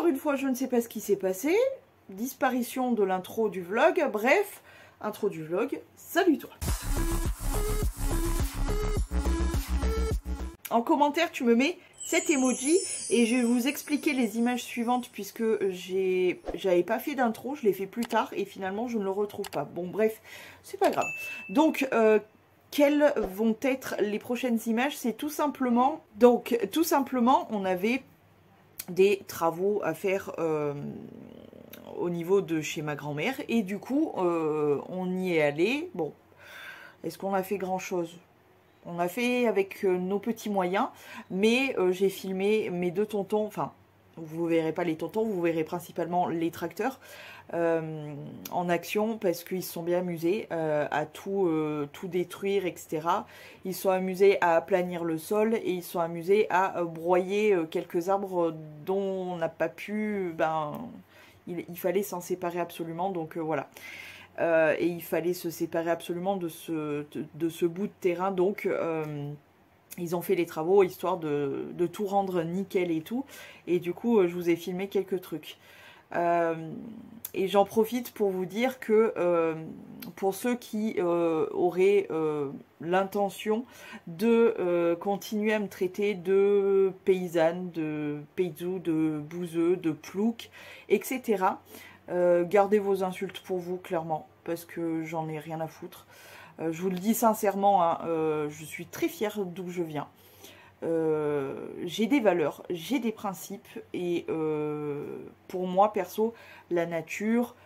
encore une fois, je ne sais pas ce qui s'est passé. Disparition de l'intro du vlog. Bref, intro du vlog. Salut toi. En commentaire, tu me mets cet emoji et je vais vous expliquer les images suivantes puisque j'avais pas fait d'intro, je l'ai fait plus tard et finalement je ne le retrouve pas. Bon bref, c'est pas grave. Donc quelles vont être les prochaines images? C'est tout simplement, on avait des travaux à faire au niveau de chez ma grand-mère et du coup on y est allé. Bon, est-ce qu'on a fait grand chose? On a fait avec nos petits moyens, mais j'ai filmé mes deux tontons, enfin, vous verrez pas les tontons, vous verrez principalement les tracteurs en action parce qu'ils se sont bien amusés à tout détruire, etc. Ils se sont amusés à aplanir le sol et ils se sont amusés à broyer quelques arbres dont on n'a pas pu, il fallait s'en séparer absolument, donc voilà. Et il fallait se séparer absolument de ce bout de terrain, donc ils ont fait les travaux histoire de tout rendre nickel et tout, et du coup je vous ai filmé quelques trucs. Et j'en profite pour vous dire que pour ceux qui auraient l'intention de continuer à me traiter de paysanne, de payzou, de bouseux, de plouc, etc., gardez vos insultes pour vous, clairement, parce que j'en ai rien à foutre. Je vous le dis sincèrement, hein, je suis très fière d'où je viens. J'ai des valeurs, j'ai des principes, et pour moi, perso, la nature,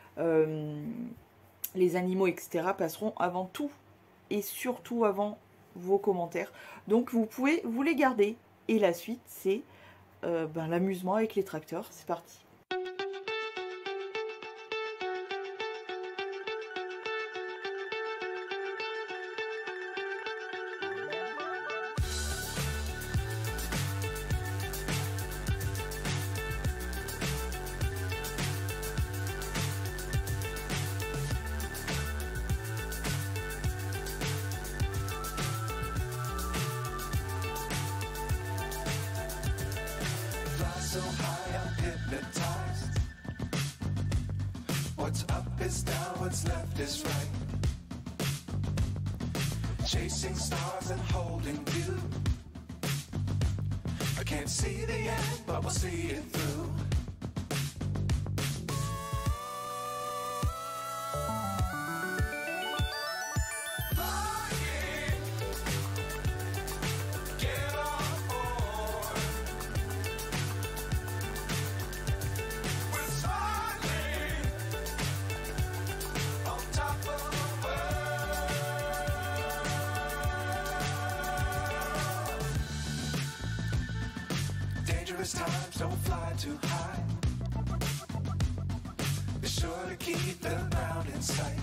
les animaux, etc., passeront avant tout, et surtout avant vos commentaires. Donc vous pouvez vous les garder. Et la suite, c'est l'amusement avec les tracteurs. C'est parti. So high, I'm hypnotized. What's up is down, what's left is right. Chasing stars and holding you. I can't see the end, but we'll see it through. Dangerous times, don't fly too high. Be sure to keep the ground in sight.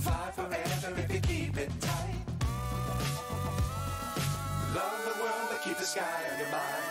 Fly forever if you keep it tight. Love the world, but keep the sky on your mind.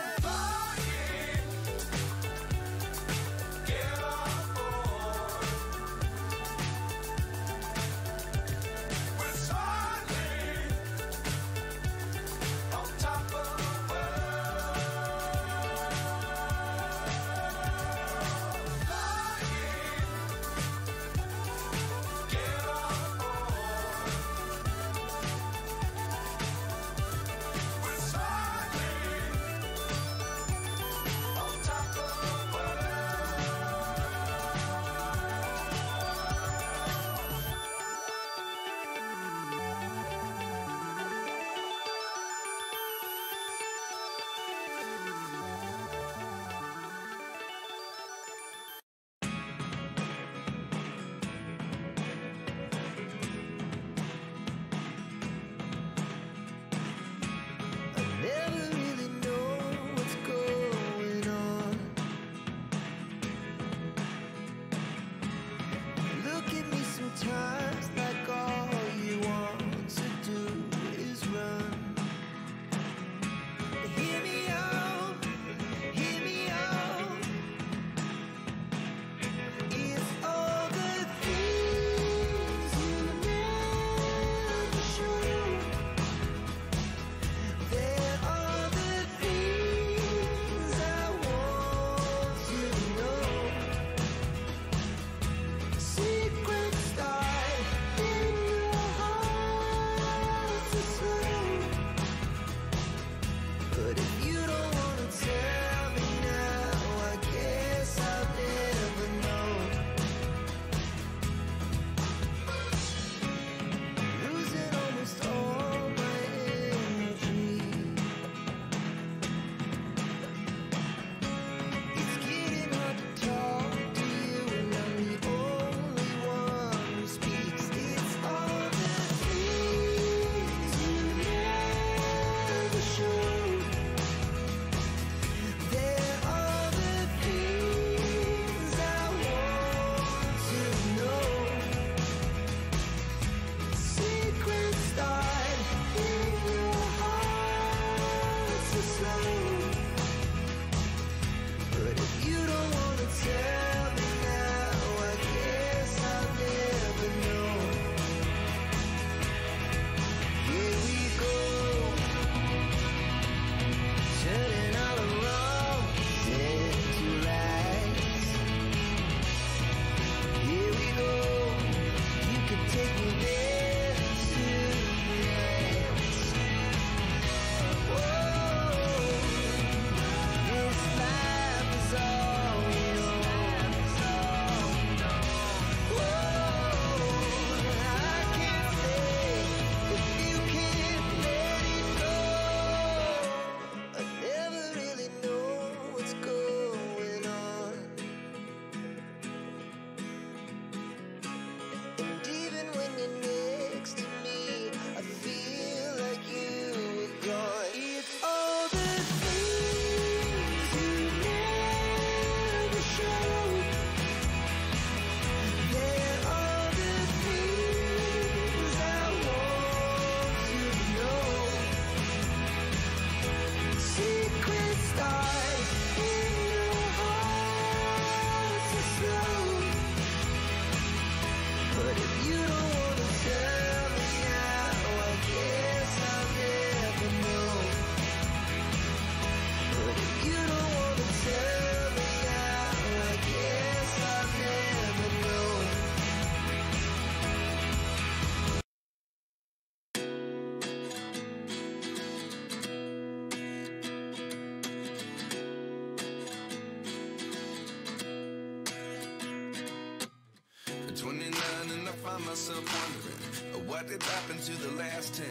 myself wondering what did happen to the last 10.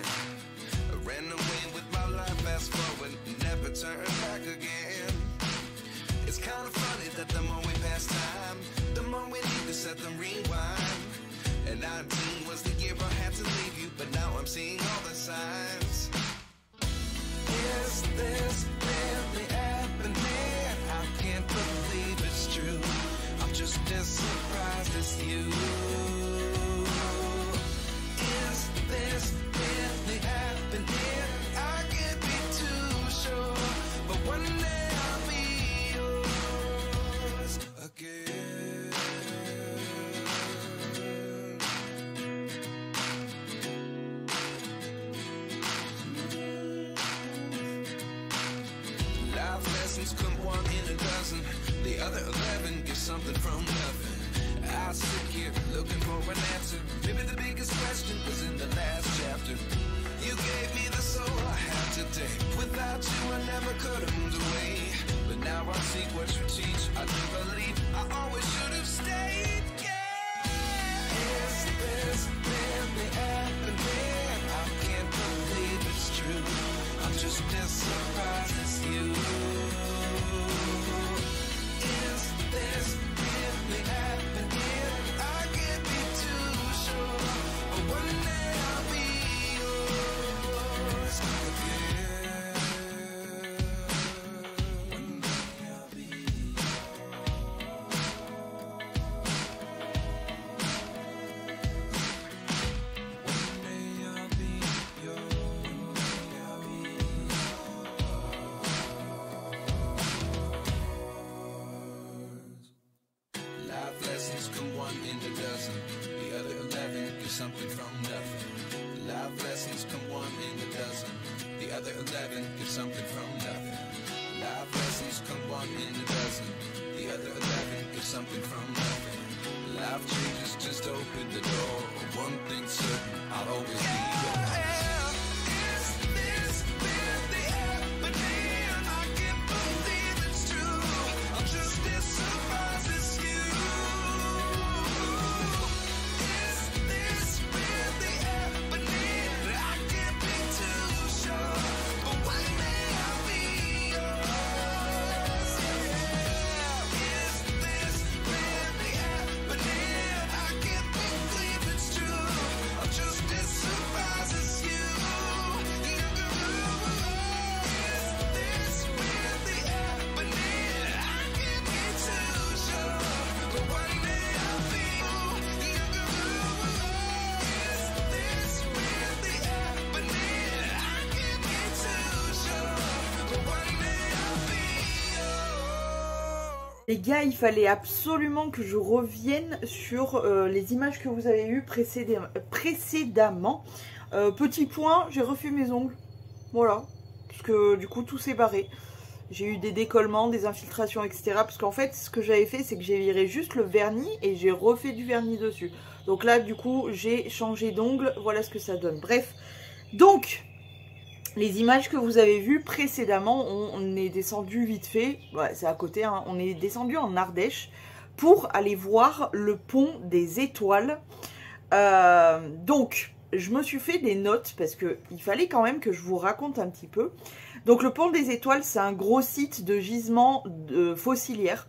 I ran away with my life, fast forward, never turn back again. It's kind of funny that the more we pass time, the more we need to set them rewind. And 19 was the year I had to leave you, but now I'm seeing all the signs. Is this really happening? I can't believe it's true. I'm just as surprised as you. Is this really happening? I can't be too sure, but one day I'll be yours again. Life lessons come one in a dozen. The other 11 get something from nothing. I sit here looking for an answer. Maybe the biggest question was in the last chapter. You gave me the soul I have today. Without you I never could have moved away. But now I see what you teach. I do believe I always should have stayed. Yeah. Is this really happening? I can't believe it's true. I'm just as surprised as you. Is this really happening? I can't be too sure, but one day I'll be yours again. One day I'll be Life lessons come one in a dozen. The other 11 get something from nothing. Life lessons come one in a dozen. The other 11 get something from nothing. Life lessons come one in a dozen. The other 11 get something from nothing. Life changes just open the door. One thing's certain, I'll always be yours. Is this really happening? I can't believe it's true. I'm just as surprised as you. Is this really happening? I can't be too sure, but one day I'll be yours. Is this really happening? I can't believe it's true. I'm just as surprised as you. Is this really happening? I can't be too sure, but one day I'll be Is this really happening? I can't be too sure, but one day I'll be yours. Les gars, il fallait absolument que je revienne sur les images que vous avez eues précédemment. Petit point, j'ai refait mes ongles. Voilà. Parce que du coup, tout s'est barré. J'ai eu des décollements, des infiltrations, etc. Parce qu'en fait, ce que j'avais fait, c'est que j'ai viré juste le vernis et j'ai refait du vernis dessus. Donc là, du coup, j'ai changé d'ongle. Voilà ce que ça donne. Bref. Donc, les images que vous avez vues précédemment, on est descendu vite fait, ouais, c'est à côté, hein, on est descendu en Ardèche pour aller voir le pont des Étoiles. Donc, je me suis fait des notes parce qu'il fallait quand même que je vous raconte un petit peu. Donc, le pont des Étoiles, c'est un gros site de gisement fossilière.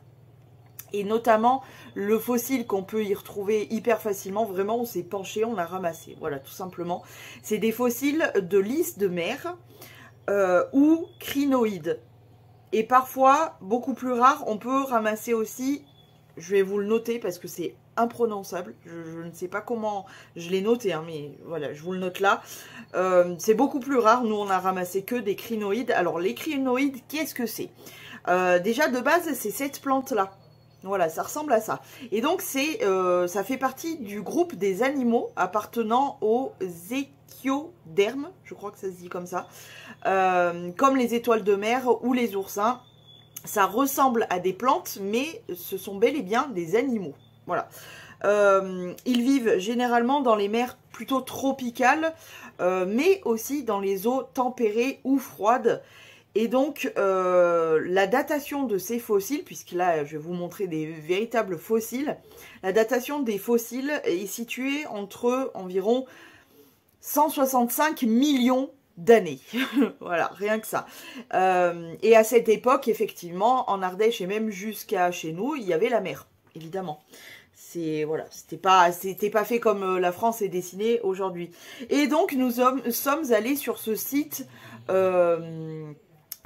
Et notamment le fossile qu'on peut y retrouver hyper facilement, vraiment on s'est penché, on l'a ramassé, voilà tout simplement. C'est des fossiles de lys de mer ou crinoïdes. Et parfois, beaucoup plus rare, on peut ramasser aussi, je vais vous le noter parce que c'est imprononçable, je ne sais pas comment je l'ai noté, hein, mais voilà, je vous le note là. C'est beaucoup plus rare, nous on a ramassé que des crinoïdes. Alors les crinoïdes, qu'est-ce que c'est? Déjà de base, c'est cette plante-là. Voilà, ça ressemble à ça. Et donc, ça fait partie du groupe des animaux appartenant aux échiodermes, je crois que ça se dit comme ça, comme les étoiles de mer ou les oursins. Ça ressemble à des plantes, mais ce sont bel et bien des animaux. Voilà. Ils vivent généralement dans les mers plutôt tropicales, mais aussi dans les eaux tempérées ou froides. Et donc, la datation de ces fossiles, puisque là, je vais vous montrer des véritables fossiles, la datation des fossiles est située entre environ 165 millions d'années. Voilà, rien que ça. Et à cette époque, effectivement, en Ardèche et même jusqu'à chez nous, il y avait la mer, évidemment. Voilà, c'était pas fait comme la France est dessinée aujourd'hui. Et donc, nous sommes allés sur ce site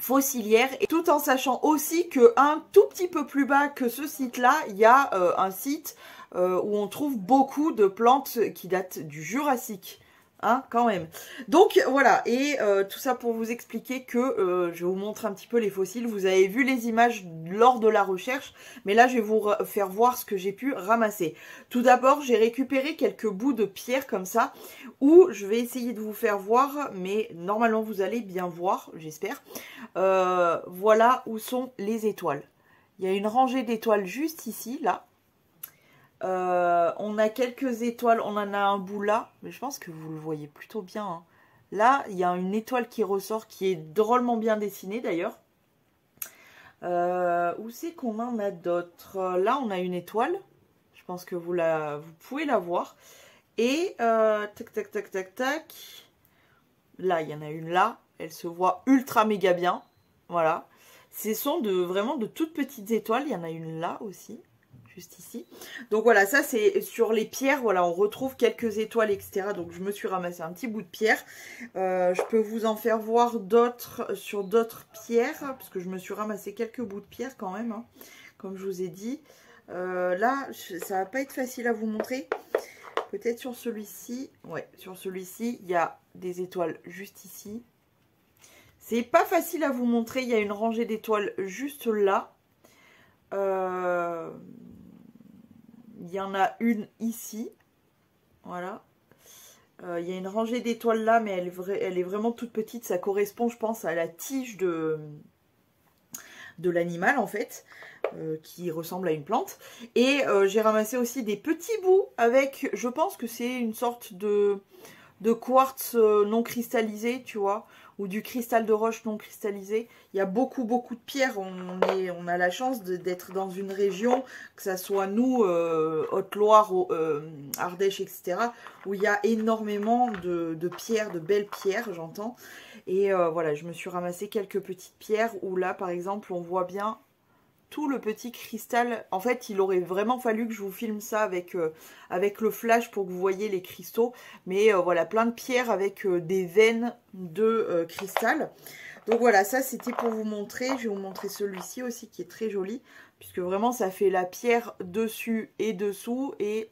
fossilière, et tout en sachant aussi que un tout petit peu plus bas que ce site-là, il y a un site où on trouve beaucoup de plantes qui datent du Jurassique. Hein, quand même. Donc voilà, et tout ça pour vous expliquer que je vous montre un petit peu les fossiles. Vous avez vu les images lors de la recherche, mais là je vais vous faire voir ce que j'ai pu ramasser. Tout d'abord, j'ai récupéré quelques bouts de pierre comme ça, où je vais essayer de vous faire voir, mais normalement vous allez bien voir, j'espère. Voilà où sont les étoiles. Il y a une rangée d'étoiles juste ici, là. On a quelques étoiles, on en a un bout là, mais je pense que vous le voyez plutôt bien. Hein. Là, il y a une étoile qui ressort, qui est drôlement bien dessinée d'ailleurs. Où c'est qu'on en a d'autres? Là, on a une étoile. Je pense que vous pouvez la voir. Et tac, tac, tac, tac, tac. Là, il y en a une là. Elle se voit ultra méga bien. Voilà. Ce sont vraiment de toutes petites étoiles. Il y en a une là aussi. Juste ici. Donc voilà, ça c'est sur les pierres, voilà, on retrouve quelques étoiles, etc. Donc je me suis ramassé un petit bout de pierre. Je peux vous en faire voir d'autres sur d'autres pierres, parce que je me suis ramassé quelques bouts de pierre quand même, hein, comme je vous ai dit. Là, ça va pas être facile à vous montrer. Peut-être sur celui-ci. Ouais, sur celui-ci, il y a des étoiles juste ici. C'est pas facile à vous montrer, il y a une rangée d'étoiles juste là. Il y en a une ici, voilà. Il y a une rangée d'étoiles là, mais elle est vraiment toute petite. Ça correspond, je pense, à la tige de l'animal, en fait, qui ressemble à une plante. Et j'ai ramassé aussi des petits bouts avec, je pense que c'est une sorte de quartz non cristallisé, tu vois, ou du cristal de roche non cristallisé. Il y a beaucoup de pierres. On a la chance d'être dans une région, que ça soit nous, Haute-Loire, Ardèche, etc., où il y a énormément de pierres, de belles pierres, j'entends. Et voilà, je me suis ramassé quelques petites pierres où là, par exemple, on voit bien tout le petit cristal. En fait, il aurait vraiment fallu que je vous filme ça avec le flash pour que vous voyez les cristaux. Mais voilà, plein de pierres avec des veines de cristal. Donc voilà, ça c'était pour vous montrer. Je vais vous montrer celui-ci aussi qui est très joli. Puisque vraiment, ça fait la pierre dessus et dessous. Et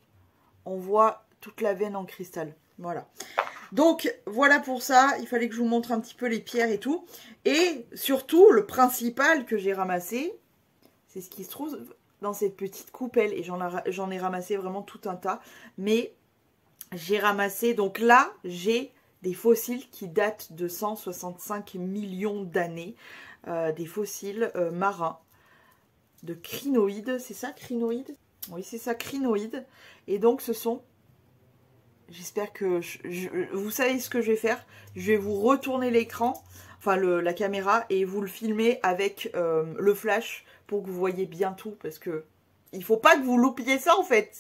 on voit toute la veine en cristal. Voilà. Donc voilà pour ça, il fallait que je vous montre un petit peu les pierres et tout. Et surtout, le principal que j'ai ramassé, c'est ce qui se trouve dans cette petite coupelle. Et j'en ai ramassé vraiment tout un tas. Mais j'ai ramassé, donc là, j'ai des fossiles qui datent de 165 millions d'années. Des fossiles marins, de crinoïdes. C'est ça, crinoïdes? Oui, c'est ça, crinoïdes. Et donc ce sont... J'espère que... vous savez ce que je vais faire? Je vais vous retourner l'écran, enfin la caméra, et vous le filmer avec le flash pour que vous voyez bien tout. Parce que il faut pas que vous loupiez ça en fait.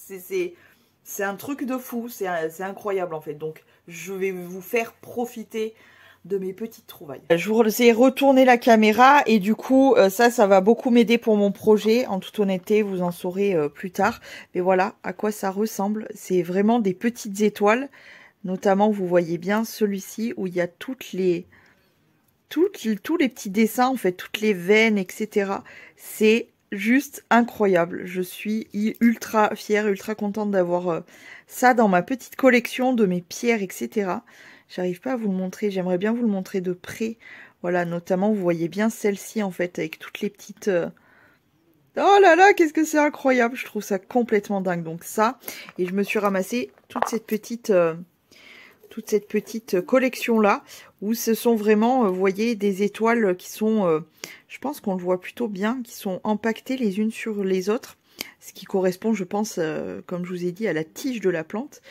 C'est un truc de fou, c'est incroyable en fait. Donc je vais vous faire profiter de mes petites trouvailles. Je vous ai retourné la caméra et du coup ça va beaucoup m'aider pour mon projet. En toute honnêteté, vous en saurez plus tard. Mais voilà à quoi ça ressemble. C'est vraiment des petites étoiles. Notamment, vous voyez bien celui-ci où il y a tous les petits dessins, en fait, toutes les veines, etc. C'est juste incroyable. Je suis ultra fière, ultra contente d'avoir ça dans ma petite collection de mes pierres, etc. J'arrive pas à vous le montrer, j'aimerais bien vous le montrer de près. Voilà, notamment, vous voyez bien celle-ci, en fait, avec toutes les petites... Oh là là, qu'est-ce que c'est incroyable. Je trouve ça complètement dingue. Donc ça, et je me suis ramassé toute cette petite collection-là, où ce sont vraiment, vous voyez, des étoiles qui sont, je pense qu'on le voit plutôt bien, qui sont empaquetées les unes sur les autres, ce qui correspond, je pense, comme je vous ai dit, à la tige de la plante.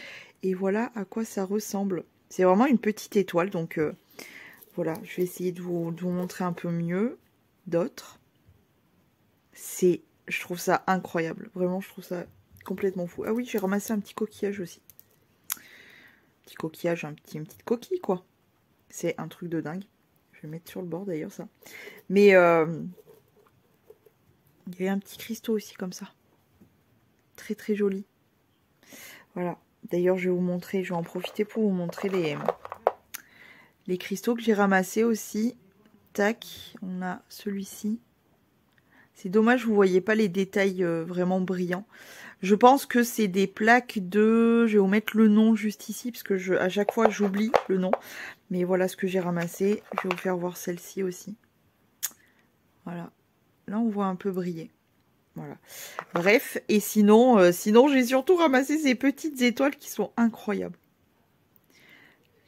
Et voilà à quoi ça ressemble. C'est vraiment une petite étoile, donc vous voilà, je vais essayer de vous montrer un peu mieux d'autres. Je trouve ça incroyable. Vraiment, je trouve ça complètement fou. Ah oui, j'ai ramassé un petit coquillage aussi. Petit coquillage, une petite coquille, quoi. C'est un truc de dingue. Je vais mettre sur le bord, d'ailleurs, ça. Mais il y avait un petit cristaux aussi, comme ça. Très, très joli. Voilà. D'ailleurs, je vais vous montrer, je vais en profiter pour vous montrer les cristaux que j'ai ramassés aussi. Tac, on a celui-ci. C'est dommage, vous voyez pas les détails vraiment brillants. Je pense que c'est des plaques de... Je vais vous mettre le nom juste ici, parce que à chaque fois, j'oublie le nom. Mais voilà ce que j'ai ramassé. Je vais vous faire voir celle-ci aussi. Voilà. Là, on voit un peu briller. Voilà. Bref, et sinon, j'ai surtout ramassé ces petites étoiles qui sont incroyables.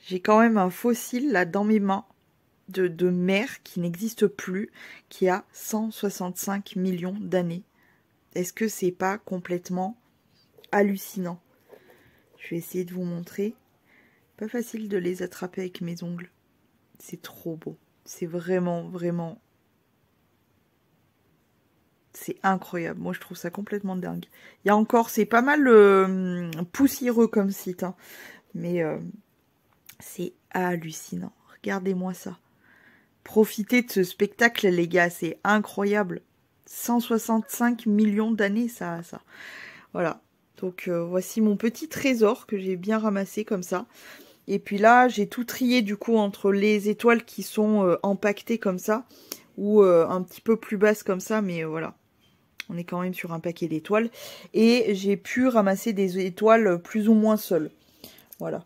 J'ai quand même un fossile là dans mes mains de mer qui n'existe plus, qui a 165 millions d'années. Est-ce que c'est pas complètement hallucinant? Je vais essayer de vous montrer. Pas facile de les attraper avec mes ongles. C'est trop beau. C'est vraiment, vraiment... C'est incroyable. Moi, je trouve ça complètement dingue. Il y a encore... C'est pas mal poussiéreux comme site. Hein. Mais c'est hallucinant. Regardez-moi ça. Profitez de ce spectacle, les gars. C'est incroyable. 165 millions d'années, ça. Voilà. Donc, voici mon petit trésor que j'ai bien ramassé comme ça. Et puis là, j'ai tout trié du coup entre les étoiles qui sont empaquetées comme ça. Ou un petit peu plus basses comme ça. Mais voilà. On est quand même sur un paquet d'étoiles. Et j'ai pu ramasser des étoiles plus ou moins seules. Voilà.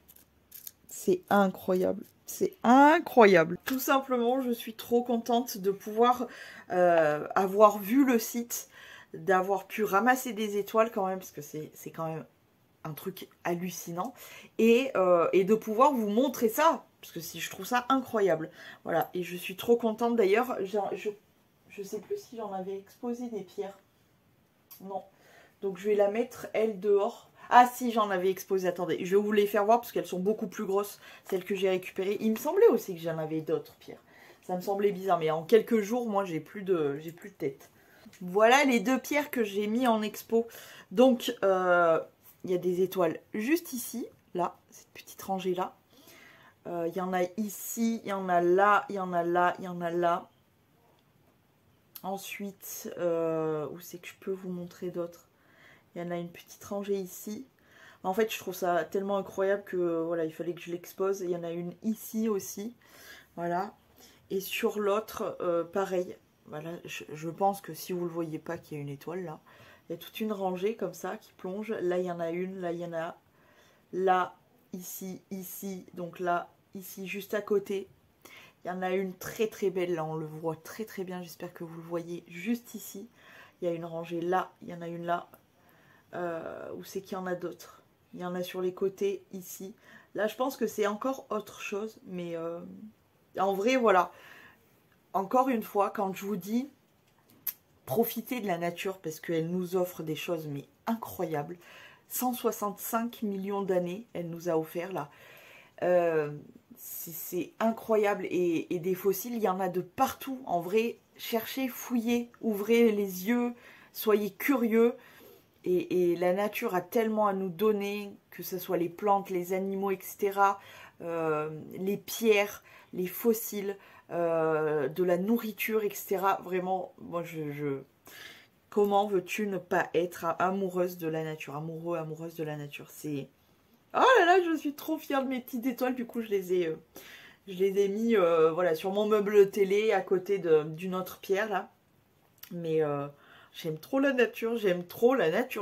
C'est incroyable. C'est incroyable. Tout simplement, je suis trop contente de pouvoir avoir vu le site, d'avoir pu ramasser des étoiles quand même, parce que c'est quand même un truc hallucinant, et de pouvoir vous montrer ça, parce que je trouve ça incroyable. Voilà, et je suis trop contente d'ailleurs. Je sais plus si j'en avais exposé des pierres. Non. Donc je vais la mettre, elle, dehors. Ah si, j'en avais exposé, attendez, je vais vous les faire voir parce qu'elles sont beaucoup plus grosses, celles que j'ai récupérées. Il me semblait aussi que j'en avais d'autres pierres. Ça me semblait bizarre, mais en quelques jours, moi, j'ai plus de tête. Voilà les deux pierres que j'ai mis en expo. Donc, il y a des étoiles juste ici, là, cette petite rangée-là. Il y en a ici, il y en a là, il y en a là, il y en a là. Ensuite, où c'est que je peux vous montrer d'autres? Il y en a une petite rangée ici. En fait, je trouve ça tellement incroyable que voilà, il fallait que je l'expose. Il y en a une ici aussi. Voilà. Et sur l'autre, pareil. Voilà, je pense que si vous ne le voyez pas qu'il y a une étoile là, il y a toute une rangée comme ça qui plonge. Là, il y en a une. Là, il y en a. Là, ici, ici. Donc là, ici, juste à côté. Il y en a une très très belle. Là, on le voit très très bien. J'espère que vous le voyez juste ici. Il y a une rangée là. Il y en a une là. Où c'est qu'il y en a d'autres? Il y en a sur les côtés, ici. Là, je pense que c'est encore autre chose. Mais en vrai, voilà. Encore une fois, quand je vous dis profitez de la nature, parce qu'elle nous offre des choses mais incroyables. 165 millions d'années, elle nous a offert là. C'est incroyable. Et des fossiles, il y en a de partout. En vrai, cherchez, fouillez, ouvrez les yeux, soyez curieux. Et la nature a tellement à nous donner, que ce soit les plantes, les animaux, etc. Les pierres, les fossiles, de la nourriture, etc. Vraiment, moi, comment veux-tu ne pas être amoureuse de la nature, amoureuse de la nature? C'est... Oh là là, je suis trop fière de mes petites étoiles. Du coup, je les ai mis voilà, sur mon meuble télé à côté d'une autre pierre, là. Mais... j'aime trop la nature,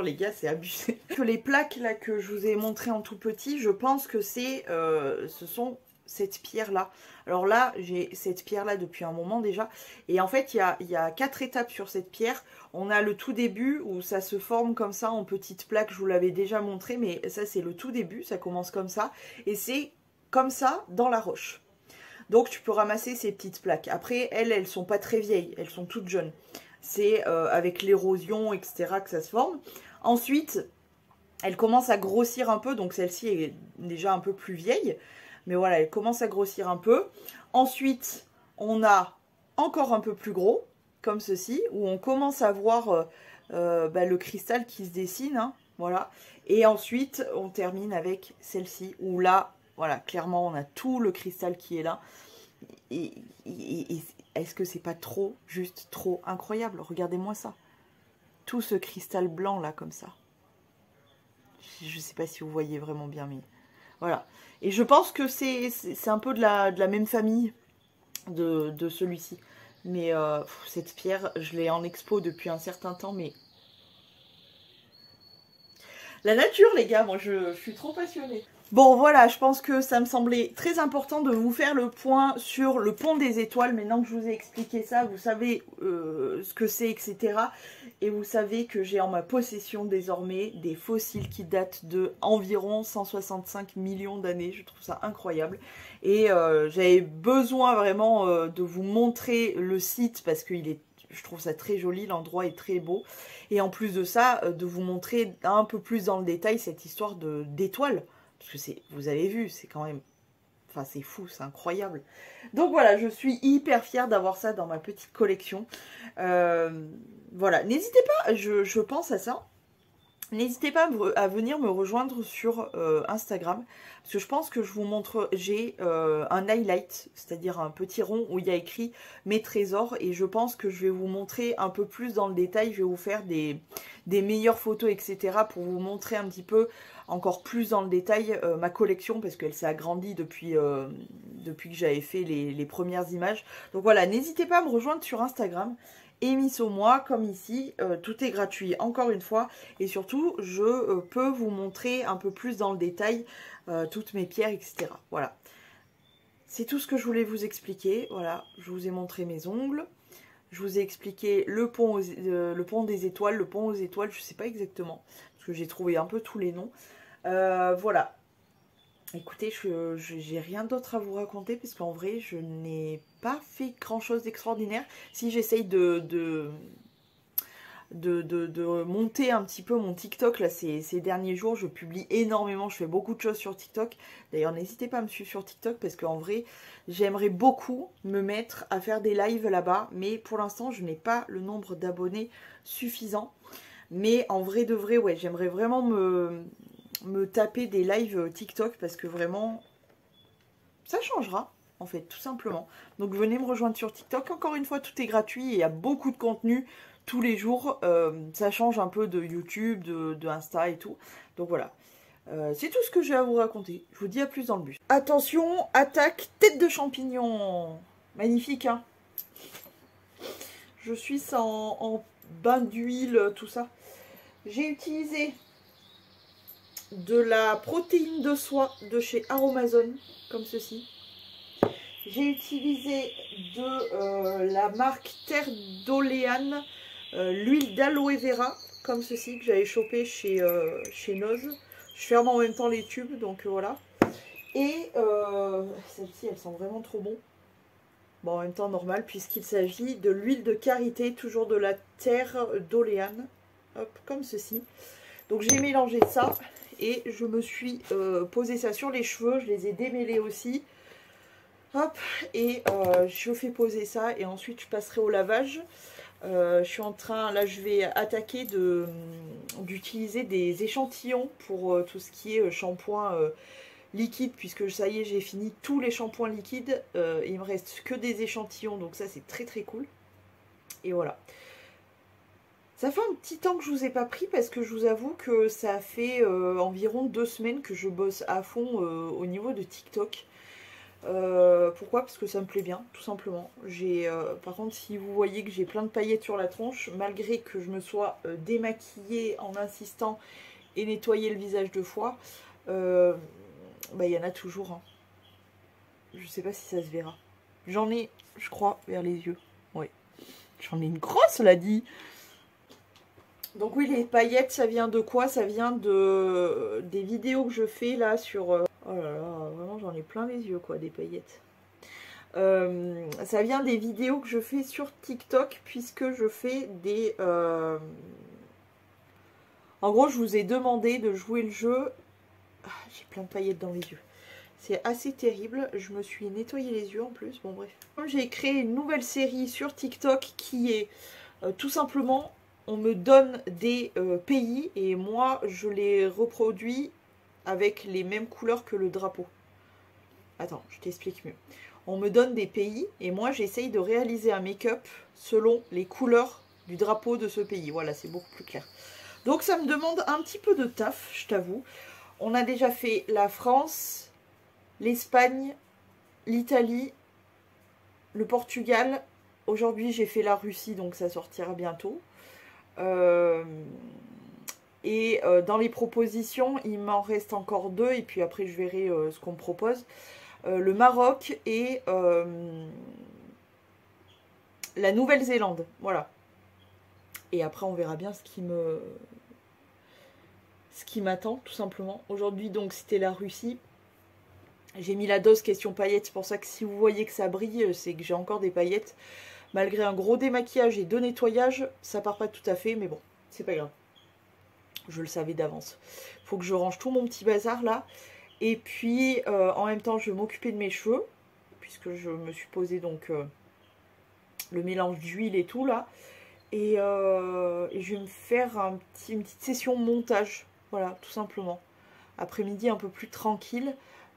les gars, c'est abusé. Les plaques là que je vous ai montrées en tout petit, je pense que ce sont cette pierre-là. Alors là, j'ai cette pierre-là depuis un moment déjà. Et en fait, il y a 4 étapes sur cette pierre. On a le tout début où ça se forme comme ça en petites plaques. Je vous l'avais déjà montré, mais ça, c'est le tout début. Ça commence comme ça. Et c'est comme ça dans la roche. Donc, tu peux ramasser ces petites plaques. Après, elles sont pas très vieilles. Elles sont toutes jeunes. C'est avec l'érosion, etc. que ça se forme. Ensuite, elle commence à grossir un peu, donc celle-ci est déjà un peu plus vieille. Mais voilà, elle commence à grossir un peu. Ensuite, on a encore un peu plus gros, comme ceci, où on commence à voir le cristal qui se dessine, hein, voilà. Et ensuite, on termine avec celle-ci, où là, voilà, clairement, on a tout le cristal qui est là. Et est-ce que c'est pas trop, juste trop incroyable? Regardez-moi ça. Tout ce cristal blanc, là, comme ça. Je sais pas si vous voyez vraiment bien, mais voilà. Et je pense que c'est un peu de la même famille de celui-ci. Mais cette pierre, je l'ai en expo depuis un certain temps, mais... La nature, les gars, moi je suis trop passionnée. Bon voilà, je pense que ça me semblait très important de vous faire le point sur le pont des étoiles. Maintenant que je vous ai expliqué ça, vous savez ce que c'est, etc. Et vous savez que j'ai en ma possession désormais des fossiles qui datent de environ 165 millions d'années. Je trouve ça incroyable. Et j'avais besoin vraiment de vous montrer le site parce qu'il est... Je trouve ça très joli, l'endroit est très beau. Et en plus de ça, de vous montrer un peu plus dans le détail cette histoire d'étoiles. Parce que c'est, vous avez vu, c'est quand même... Enfin, c'est fou, c'est incroyable. Donc voilà, je suis hyper fière d'avoir ça dans ma petite collection. Voilà, n'hésitez pas, je pense à ça. N'hésitez pas à venir me rejoindre sur Instagram, parce que je pense que je vous montre, j'ai un highlight, c'est-à-dire un petit rond où il y a écrit mes trésors, et je pense que je vais vous montrer un peu plus dans le détail, je vais vous faire des meilleures photos, etc. pour vous montrer un petit peu encore plus dans le détail ma collection, parce qu'elle s'est agrandie depuis que j'avais fait les premières images. Donc voilà, n'hésitez pas à me rejoindre sur Instagram. Émis au mois, comme ici, tout est gratuit encore une fois, et surtout je peux vous montrer un peu plus dans le détail toutes mes pierres, etc. Voilà, c'est tout ce que je voulais vous expliquer. Voilà, je vous ai montré mes ongles, je vous ai expliqué le pont des étoiles, le pont aux étoiles, je sais pas exactement, parce que j'ai trouvé un peu tous les noms. Voilà. Écoutez, j'ai rien d'autre à vous raconter parce qu'en vrai, je n'ai pas fait grand chose d'extraordinaire. Si j'essaye de monter un petit peu mon TikTok là ces derniers jours, je publie énormément, je fais beaucoup de choses sur TikTok. D'ailleurs, n'hésitez pas à me suivre sur TikTok parce qu'en vrai, j'aimerais beaucoup me mettre à faire des lives là-bas. Mais pour l'instant, je n'ai pas le nombre d'abonnés suffisant. Mais en vrai de vrai, ouais, j'aimerais vraiment me taper des lives TikTok parce que vraiment ça changera en fait tout simplement. Donc venez me rejoindre sur TikTok, encore une fois tout est gratuit et il y a beaucoup de contenu tous les jours, ça change un peu de YouTube, de Insta et tout, donc voilà. C'est tout ce que j'ai à vous raconter, je vous dis à plus dans le bus. Attention, attaque tête de champignon, magnifique hein. Je suis en bain d'huile, tout ça. J'ai utilisé de la protéine de soie de chez Aromazone, comme ceci. J'ai utilisé de la marque Terre d'Oléane, l'huile d'aloe vera, comme ceci, que j'avais chopé chez Noz. Je ferme en même temps les tubes, donc voilà. Et celle-ci, elle sent vraiment trop bon. Bon, en même temps normal, puisqu'il s'agit de l'huile de karité, toujours de la Terre d'Oléane. Hop, comme ceci. Donc j'ai mélangé ça. Et je me suis posé ça sur les cheveux, je les ai démêlés aussi. Hop, et je fais poser ça et ensuite je passerai au lavage. Je suis en train, là je vais attaquer d'utiliser des échantillons pour tout ce qui est shampoing liquide, puisque ça y est, j'ai fini tous les shampoings liquides. Il me reste que des échantillons, donc ça c'est très très cool. Et voilà. Ça fait un petit temps que je vous ai pas pris parce que je vous avoue que ça fait environ 2 semaines que je bosse à fond au niveau de TikTok. Pourquoi? Parce que ça me plaît bien, tout simplement. Par contre, si vous voyez que j'ai plein de paillettes sur la tronche, malgré que je me sois démaquillée en insistant et nettoyer le visage 2 fois, bah, y en a toujours. Hein. Je sais pas si ça se verra. J'en ai, je crois, vers les yeux. Ouais. J'en ai une grosse, là dit. Donc oui, les paillettes, ça vient de quoi? Ça vient des vidéos que je fais là sur... oh là là, vraiment j'en ai plein les yeux quoi, des paillettes. Ça vient des vidéos que je fais sur TikTok, puisque je fais des... En gros, je vous ai demandé de jouer le jeu... Ah, j'ai plein de paillettes dans les yeux. C'est assez terrible. Je me suis nettoyé les yeux en plus. Bon bref. J'ai créé une nouvelle série sur TikTok qui est tout simplement, on me donne des pays et moi je les reproduis avec les mêmes couleurs que le drapeau. Attends, je t'explique mieux. On me donne des pays et moi j'essaye de réaliser un make-up selon les couleurs du drapeau de ce pays. Voilà, c'est beaucoup plus clair. Donc ça me demande un petit peu de taf, je t'avoue. On a déjà fait la France, l'Espagne, l'Italie, le Portugal. Aujourd'hui j'ai fait la Russie, donc ça sortira bientôt. Dans les propositions, il m'en reste encore 2 et puis après je verrai ce qu'on me propose. Le Maroc et la Nouvelle-Zélande, voilà. Et après on verra bien ce qui m'attend tout simplement. Aujourd'hui donc c'était la Russie. J'ai mis la dose question paillettes, c'est pour ça que si vous voyez que ça brille, c'est que j'ai encore des paillettes. Malgré un gros démaquillage et 2 nettoyages, ça part pas tout à fait, mais bon, c'est pas grave. Je le savais d'avance. Faut que je range tout mon petit bazar là. Et puis, en même temps, je vais m'occuper de mes cheveux. Puisque je me suis posé donc le mélange d'huile et tout là. Et je vais me faire une petite session montage. Voilà, tout simplement. Après-midi un peu plus tranquille.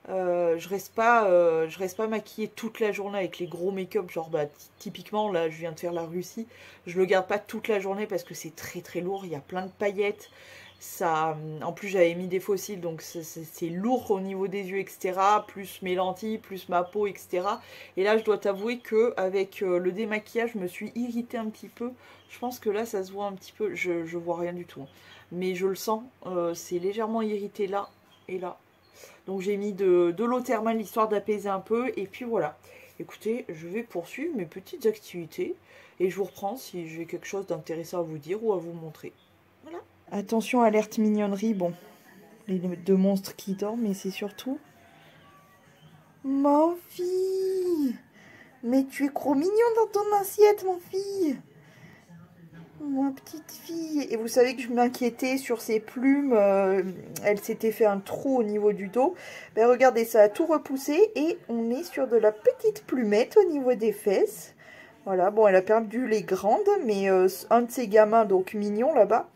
Je reste pas maquillée toute la journée avec les gros make-up. Genre, bah, typiquement, là, je viens de faire la Russie. Je le garde pas toute la journée parce que c'est très très lourd. Il y a plein de paillettes. Ça, en plus j'avais mis des faux cils, donc c'est lourd au niveau des yeux, etc. Plus mes lentilles, plus ma peau, etc. Et là je dois t'avouer que avec le démaquillage je me suis irritée un petit peu. Je pense que là ça se voit un petit peu, je vois rien du tout, hein. Mais je le sens, c'est légèrement irrité là et là. Donc j'ai mis de l'eau thermale histoire d'apaiser un peu. Et puis voilà, écoutez, je vais poursuivre mes petites activités. Et je vous reprends si j'ai quelque chose d'intéressant à vous dire ou à vous montrer. Voilà. Attention, alerte mignonnerie, bon, les 2 monstres qui dorment, mais c'est surtout... Ma fille, mais tu es trop mignon dans ton assiette, mon fille. Ma petite fille. Et vous savez que je m'inquiétais sur ses plumes, elle s'était fait un trou au niveau du dos. Ben regardez, ça a tout repoussé et on est sur de la petite plumette au niveau des fesses. Voilà, bon, elle a perdu les grandes, mais un de ses gamins, donc mignon là-bas...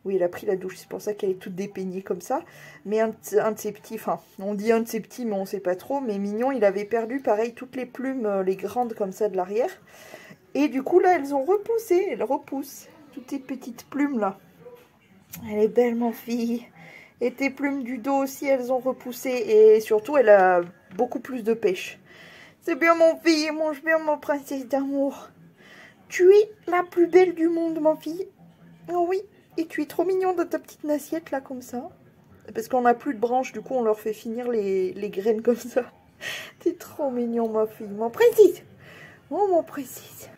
Oui, elle a pris la douche, c'est pour ça qu'elle est toute dépeignée comme ça. Mais un de ses petits, enfin, on dit un de ses petits, mais on ne sait pas trop. Mais mignon, il avait perdu, pareil, toutes les plumes, les grandes comme ça de l'arrière. Et du coup, là, elles ont repoussé, elles repoussent. Toutes ces petites plumes, là. Elle est belle, ma fille. Et tes plumes du dos aussi, elles ont repoussé. Et surtout, elle a beaucoup plus de pêche. C'est bien, mon fille, mange bien, ma princesse d'amour. Tu es la plus belle du monde, ma fille. Oh oui. Et tu es trop mignon dans ta petite assiette là comme ça. Parce qu'on n'a plus de branches, du coup on leur fait finir les graines comme ça. T'es trop mignon ma fille, mon précise. Oh mon précise.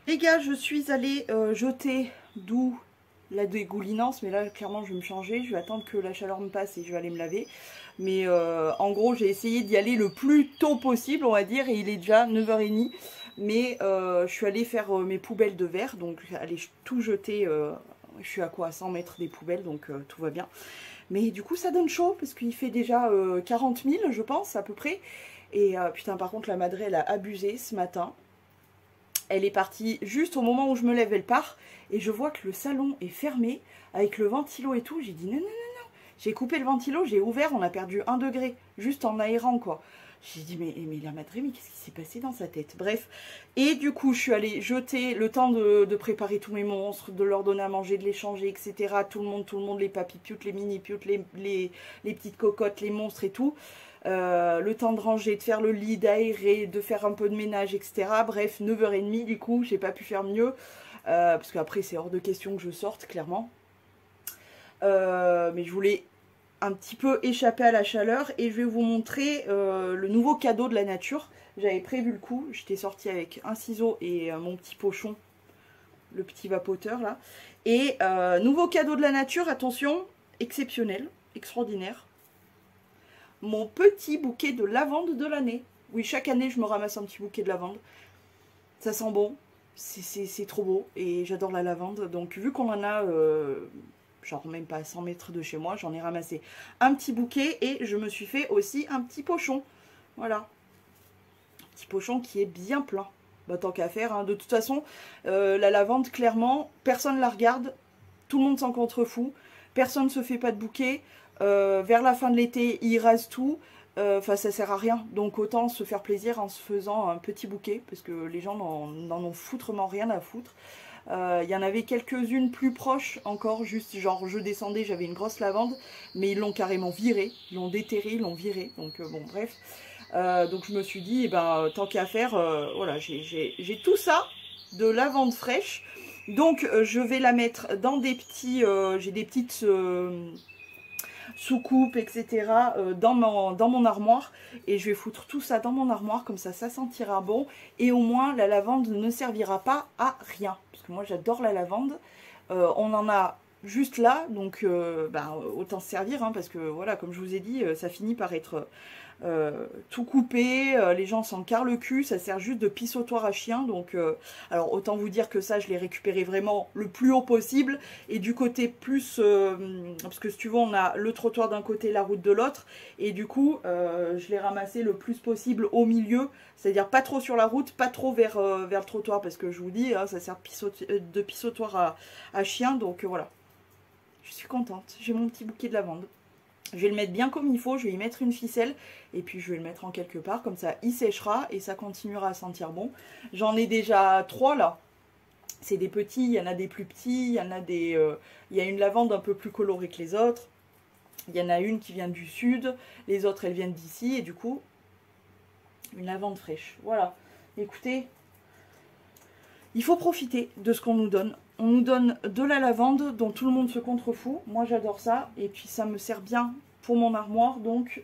Les gars, je suis allée jeter d'où la dégoulinance, mais là clairement je vais me changer, je vais attendre que la chaleur me passe et je vais aller me laver. Mais en gros j'ai essayé d'y aller le plus tôt possible, on va dire, et il est déjà 9h30. Mais je suis allée faire mes poubelles de verre, donc aller tout jeter, je suis à quoi, à 100 mètres des poubelles, donc tout va bien. Mais du coup ça donne chaud, parce qu'il fait déjà 40 000 je pense à peu près. Et putain par contre la madrée elle a abusé ce matin. Elle est partie juste au moment où je me lève, elle part. Et je vois que le salon est fermé avec le ventilo et tout. J'ai dit non, non, non, non. J'ai coupé le ventilo, j'ai ouvert, on a perdu 1 degré. Juste en aérant, quoi. J'ai dit mais la madrée, mais qu'est-ce qui s'est passé dans sa tête? Bref. Et du coup, je suis allée jeter le temps de préparer tous mes monstres, de leur donner à manger, de les changer, etc. Tout le monde, les papipioutes, les mini-pioutes, les petites cocottes, les monstres et tout. Le temps de ranger, de faire le lit, d'aérer, de faire un peu de ménage, etc. Bref, 9h30 du coup, j'ai pas pu faire mieux. Parce qu'après, c'est hors de question que je sorte, clairement. Mais je voulais un petit peu échapper à la chaleur. Et je vais vous montrer le nouveau cadeau de la nature. J'avais prévu le coup, j'étais sortie avec un ciseau et mon petit pochon, le petit vapoteur là. Et nouveau cadeau de la nature, attention, exceptionnel, extraordinaire. Mon petit bouquet de lavande de l'année. Oui, chaque année je me ramasse un petit bouquet de lavande. Ça sent bon, c'est trop beau et j'adore la lavande. Donc vu qu'on en a, genre même pas à 100 mètres de chez moi, j'en ai ramassé un petit bouquet et je me suis fait aussi un petit pochon. Voilà, un petit pochon qui est bien plein. Bah, tant qu'à faire, hein. De toute façon, la lavande, clairement, personne ne la regarde, tout le monde s'en contrefout, personne ne se fait pas de bouquet. Vers la fin de l'été, ils rasent tout. Enfin, ça sert à rien. Donc, autant se faire plaisir en se faisant un petit bouquet, parce que les gens n'en ont foutrement rien à foutre. Il y en avait quelques-unes plus proches encore, juste genre je descendais, j'avais une grosse lavande, mais ils l'ont carrément virée, ils l'ont déterrée, ils l'ont virée. Donc, bon, bref. Donc, je me suis dit, eh ben, tant qu'à faire, voilà, j'ai tout ça de lavande fraîche. Donc, je vais la mettre dans des petits, j'ai des petites soucoupe, etc. Dans mon armoire. Et je vais foutre tout ça dans mon armoire, comme ça sentira bon. Et au moins, la lavande ne servira pas à rien. Parce que moi, j'adore la lavande. On en a juste là, donc bah, autant se servir. Hein, parce que voilà, comme je vous ai dit, ça finit par être tout coupé. Les gens s'en carrent le cul. Ça sert juste de pissotoir à chien. Donc, alors autant vous dire que ça, je l'ai récupéré vraiment le plus haut possible. Et du côté plus... parce que si tu veux, on a le trottoir d'un côté, la route de l'autre. Et du coup, je l'ai ramassé le plus possible au milieu. C'est-à-dire pas trop sur la route, pas trop vers le trottoir. Parce que je vous dis, hein, ça sert de pissotoir à chien. Donc voilà. Je suis contente. J'ai mon petit bouquet de lavande. Je vais le mettre bien comme il faut, je vais y mettre une ficelle et puis je vais le mettre en quelque part, comme ça il séchera et ça continuera à sentir bon. J'en ai déjà 3 là, c'est des petits, il y en a des plus petits, il y en a des... il y a une lavande un peu plus colorée que les autres, il y en a une qui vient du sud, les autres elles viennent d'ici et du coup, une lavande fraîche. Voilà, écoutez, il faut profiter de ce qu'on nous donne. On nous donne de la lavande dont tout le monde se contrefout. Moi, j'adore ça. Et puis, ça me sert bien pour mon armoire. Donc,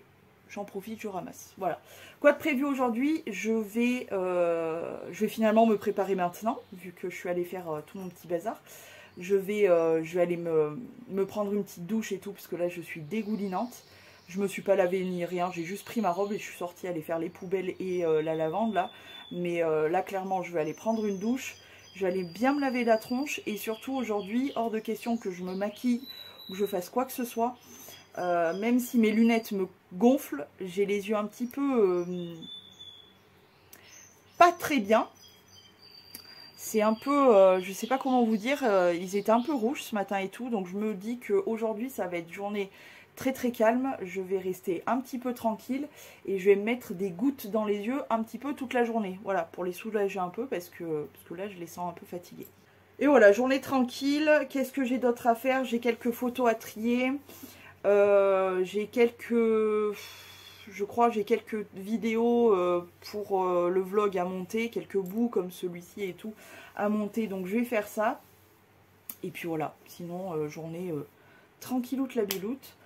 j'en profite, je ramasse. Voilà. Quoi de prévu aujourd'hui? Je vais finalement me préparer maintenant, vu que je suis allée faire tout mon petit bazar. Je vais aller me prendre une petite douche et tout, parce que là, je suis dégoulinante. Je me suis pas lavée ni rien. J'ai juste pris ma robe et je suis sortie aller faire les poubelles et la lavande, là. Mais là, clairement, je vais aller prendre une douche. Je vais aller bien me laver la tronche. Et surtout, aujourd'hui, hors de question que je me maquille ou que je fasse quoi que ce soit. Même si mes lunettes me gonflent, j'ai les yeux un petit peu... pas très bien. C'est un peu... je sais pas comment vous dire. Ils étaient un peu rouges ce matin et tout. Donc, je me dis qu'aujourd'hui, ça va être journée... très très calme, je vais rester un petit peu tranquille et je vais mettre des gouttes dans les yeux un petit peu toute la journée. Voilà, pour les soulager un peu parce que là je les sens un peu fatigués. Et voilà, journée tranquille. Qu'est-ce que j'ai d'autre à faire? J'ai quelques photos à trier. J'ai quelques... Je crois j'ai quelques vidéos pour le vlog à monter. Quelques bouts comme celui-ci et tout à monter. Donc je vais faire ça. Et puis voilà, sinon journée tranquilloute la biloute.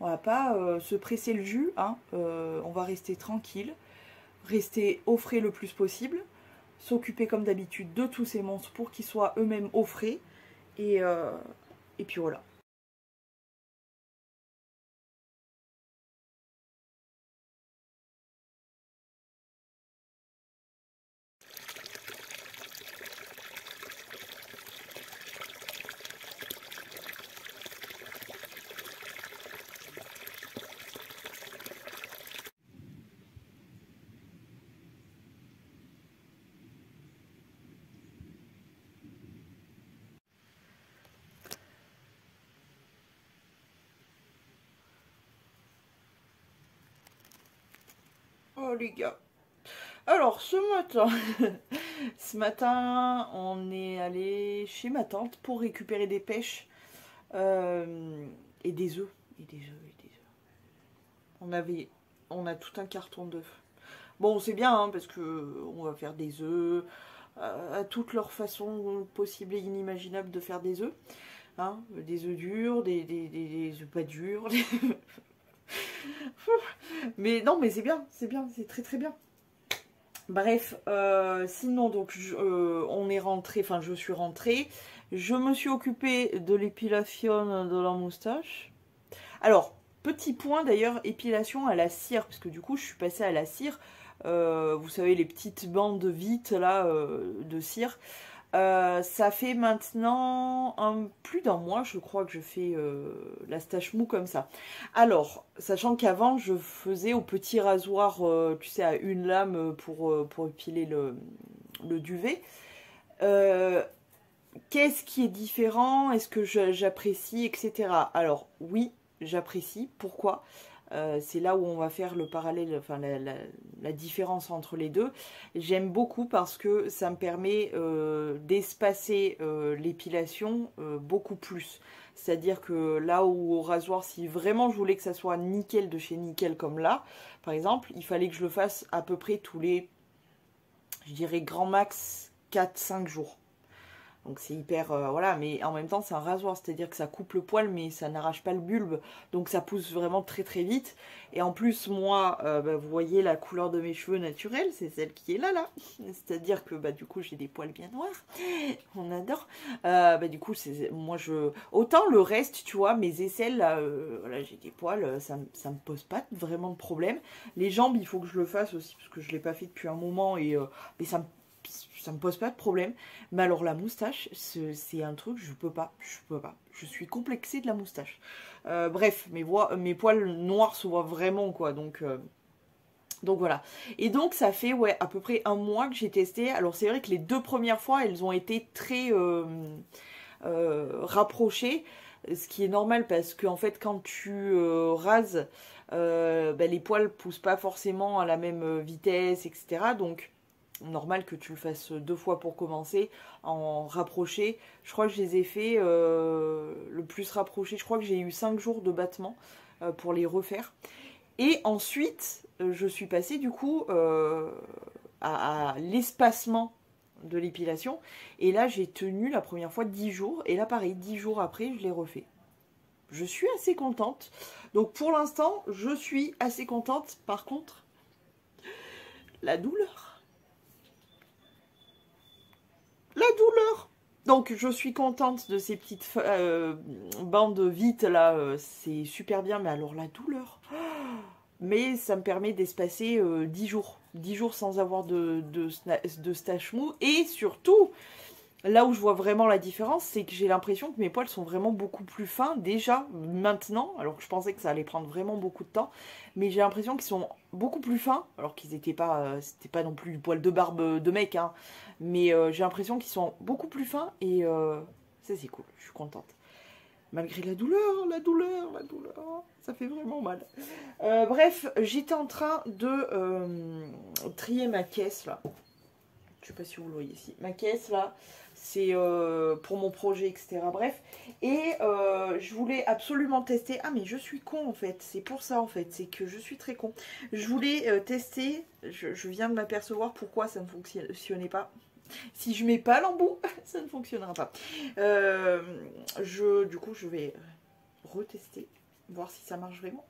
On va pas se presser le jus, hein. On va rester tranquille, rester au frais le plus possible, s'occuper comme d'habitude de tous ces monstres pour qu'ils soient eux-mêmes au frais, et puis voilà. Oh les gars. Alors ce matin, on est allé chez ma tante pour récupérer des pêches et des œufs. Et des œufs, et des œufs. On a tout un carton d'œufs. Bon, c'est bien, hein, parce que on va faire des œufs à toutes leurs façons possibles et inimaginables de faire des œufs. Hein, des œufs durs, des œufs pas durs. Mais non, mais c'est bien, c'est très très bien. Bref, sinon, donc, on est rentré, enfin, je suis rentrée. Je me suis occupée de l'épilation de la moustache. Alors, petit point d'ailleurs, épilation à la cire, parce que du coup, je suis passée à la cire. Vous savez, les petites bandes vites, là, de cire. Ça fait maintenant plus d'un mois, je crois, que je fais la stache mou comme ça. Alors, sachant qu'avant, je faisais au petit rasoir, tu sais, à une lame pour épiler le duvet. Qu'est-ce qui est différent? Est-ce que j'apprécie, etc. Alors, oui, j'apprécie. Pourquoi? C'est là où on va faire le parallèle, enfin la différence entre les deux. J'aime beaucoup parce que ça me permet d'espacer l'épilation beaucoup plus. C'est-à-dire que là où au rasoir, si vraiment je voulais que ça soit nickel de chez nickel comme là, par exemple, il fallait que je le fasse à peu près tous les, je dirais grand max 4-5 jours. Donc c'est hyper, voilà, mais en même temps c'est un rasoir, c'est-à-dire que ça coupe le poil mais ça n'arrache pas le bulbe, donc ça pousse vraiment très très vite. Et en plus moi, bah, vous voyez la couleur de mes cheveux naturels, c'est celle qui est là, c'est-à-dire que bah, du coup j'ai des poils bien noirs, on adore. Bah, du coup moi autant le reste, tu vois, mes aisselles, là, voilà, j'ai des poils, ça me pose pas vraiment de problème. Les jambes il faut que je le fasse aussi parce que je l'ai pas fait depuis un moment et mais ça me pose pas de problème. Mais alors la moustache, c'est un truc, je peux pas. Je suis complexée de la moustache. Bref, mes poils noirs se voient vraiment, quoi. Donc voilà. Et donc ça fait ouais, à peu près un mois que j'ai testé. Alors c'est vrai que les 2 premières fois, elles ont été très rapprochées. Ce qui est normal parce que en fait quand tu rases, bah, les poils poussent pas forcément à la même vitesse, etc. Donc normal que tu le fasses 2 fois pour commencer, en rapproché. Je crois que je les ai fait le plus rapproché. Je crois que j'ai eu 5 jours de battement pour les refaire. Et ensuite, je suis passée du coup à l'espacement de l'épilation. Et là, j'ai tenu la première fois 10 jours. Et là, pareil, 10 jours après, je l'ai refait. Je suis assez contente. Donc pour l'instant, je suis assez contente. Par contre, la douleur. La douleur. Donc je suis contente de ces petites bandes vites là, c'est super bien, mais alors la douleur. Mais ça me permet d'espacer 10 jours. 10 jours sans avoir de stache mou. Et surtout, là où je vois vraiment la différence, c'est que j'ai l'impression que mes poils sont vraiment beaucoup plus fins déjà maintenant, alors que je pensais que ça allait prendre vraiment beaucoup de temps, mais j'ai l'impression qu'ils sont beaucoup plus fins, alors qu'ils n'étaient pas, c'était pas non plus du poil de barbe de mec, hein, mais j'ai l'impression qu'ils sont beaucoup plus fins et ça c'est cool, je suis contente. Malgré la douleur, ça fait vraiment mal. Bref, j'étais en train de trier ma caisse là. Je sais pas si vous le voyez ici. Ma caisse là, c'est pour mon projet, etc. Bref. Et je voulais absolument tester. Ah mais je suis con en fait. C'est pour ça en fait. C'est que je suis très con. Je voulais tester. Je viens de m'apercevoir pourquoi ça ne fonctionnait pas. Si je mets pas l'embout, ça ne fonctionnera pas. Du coup, je vais retester. Voir si ça marche vraiment.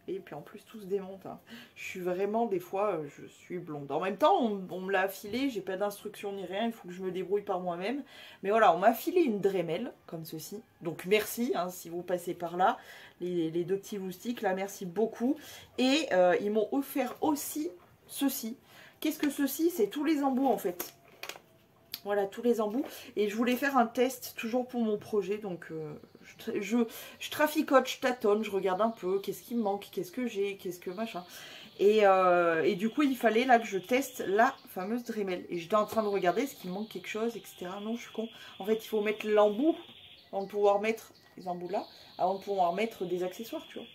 Et puis en plus tout se démonte, hein. Je suis vraiment des fois je suis blonde. En même temps on me l'a affilé, j'ai pas d'instruction ni rien, il faut que je me débrouille par moi-même. Mais voilà, on m'a affilé une Dremel comme ceci. Donc merci hein, si vous passez par là. Les 2 petits moustiques là, merci beaucoup. Et ils m'ont offert aussi ceci. Qu'est-ce que ceci? C'est tous les embouts en fait. Voilà, tous les embouts. Et je voulais faire un test, toujours pour mon projet. Donc, je traficote, je tâtonne, je regarde un peu. Qu'est-ce qui me manque? Qu'est-ce que j'ai? Qu'est-ce que machin? Et du coup, il fallait là que je teste la fameuse Dremel. Et j'étais en train de regarder, est-ce qu'il me manque quelque chose, etc. Non, je suis con. En fait, il faut mettre l'embout avant de pouvoir mettre les embouts là, avant de pouvoir mettre des accessoires, tu vois.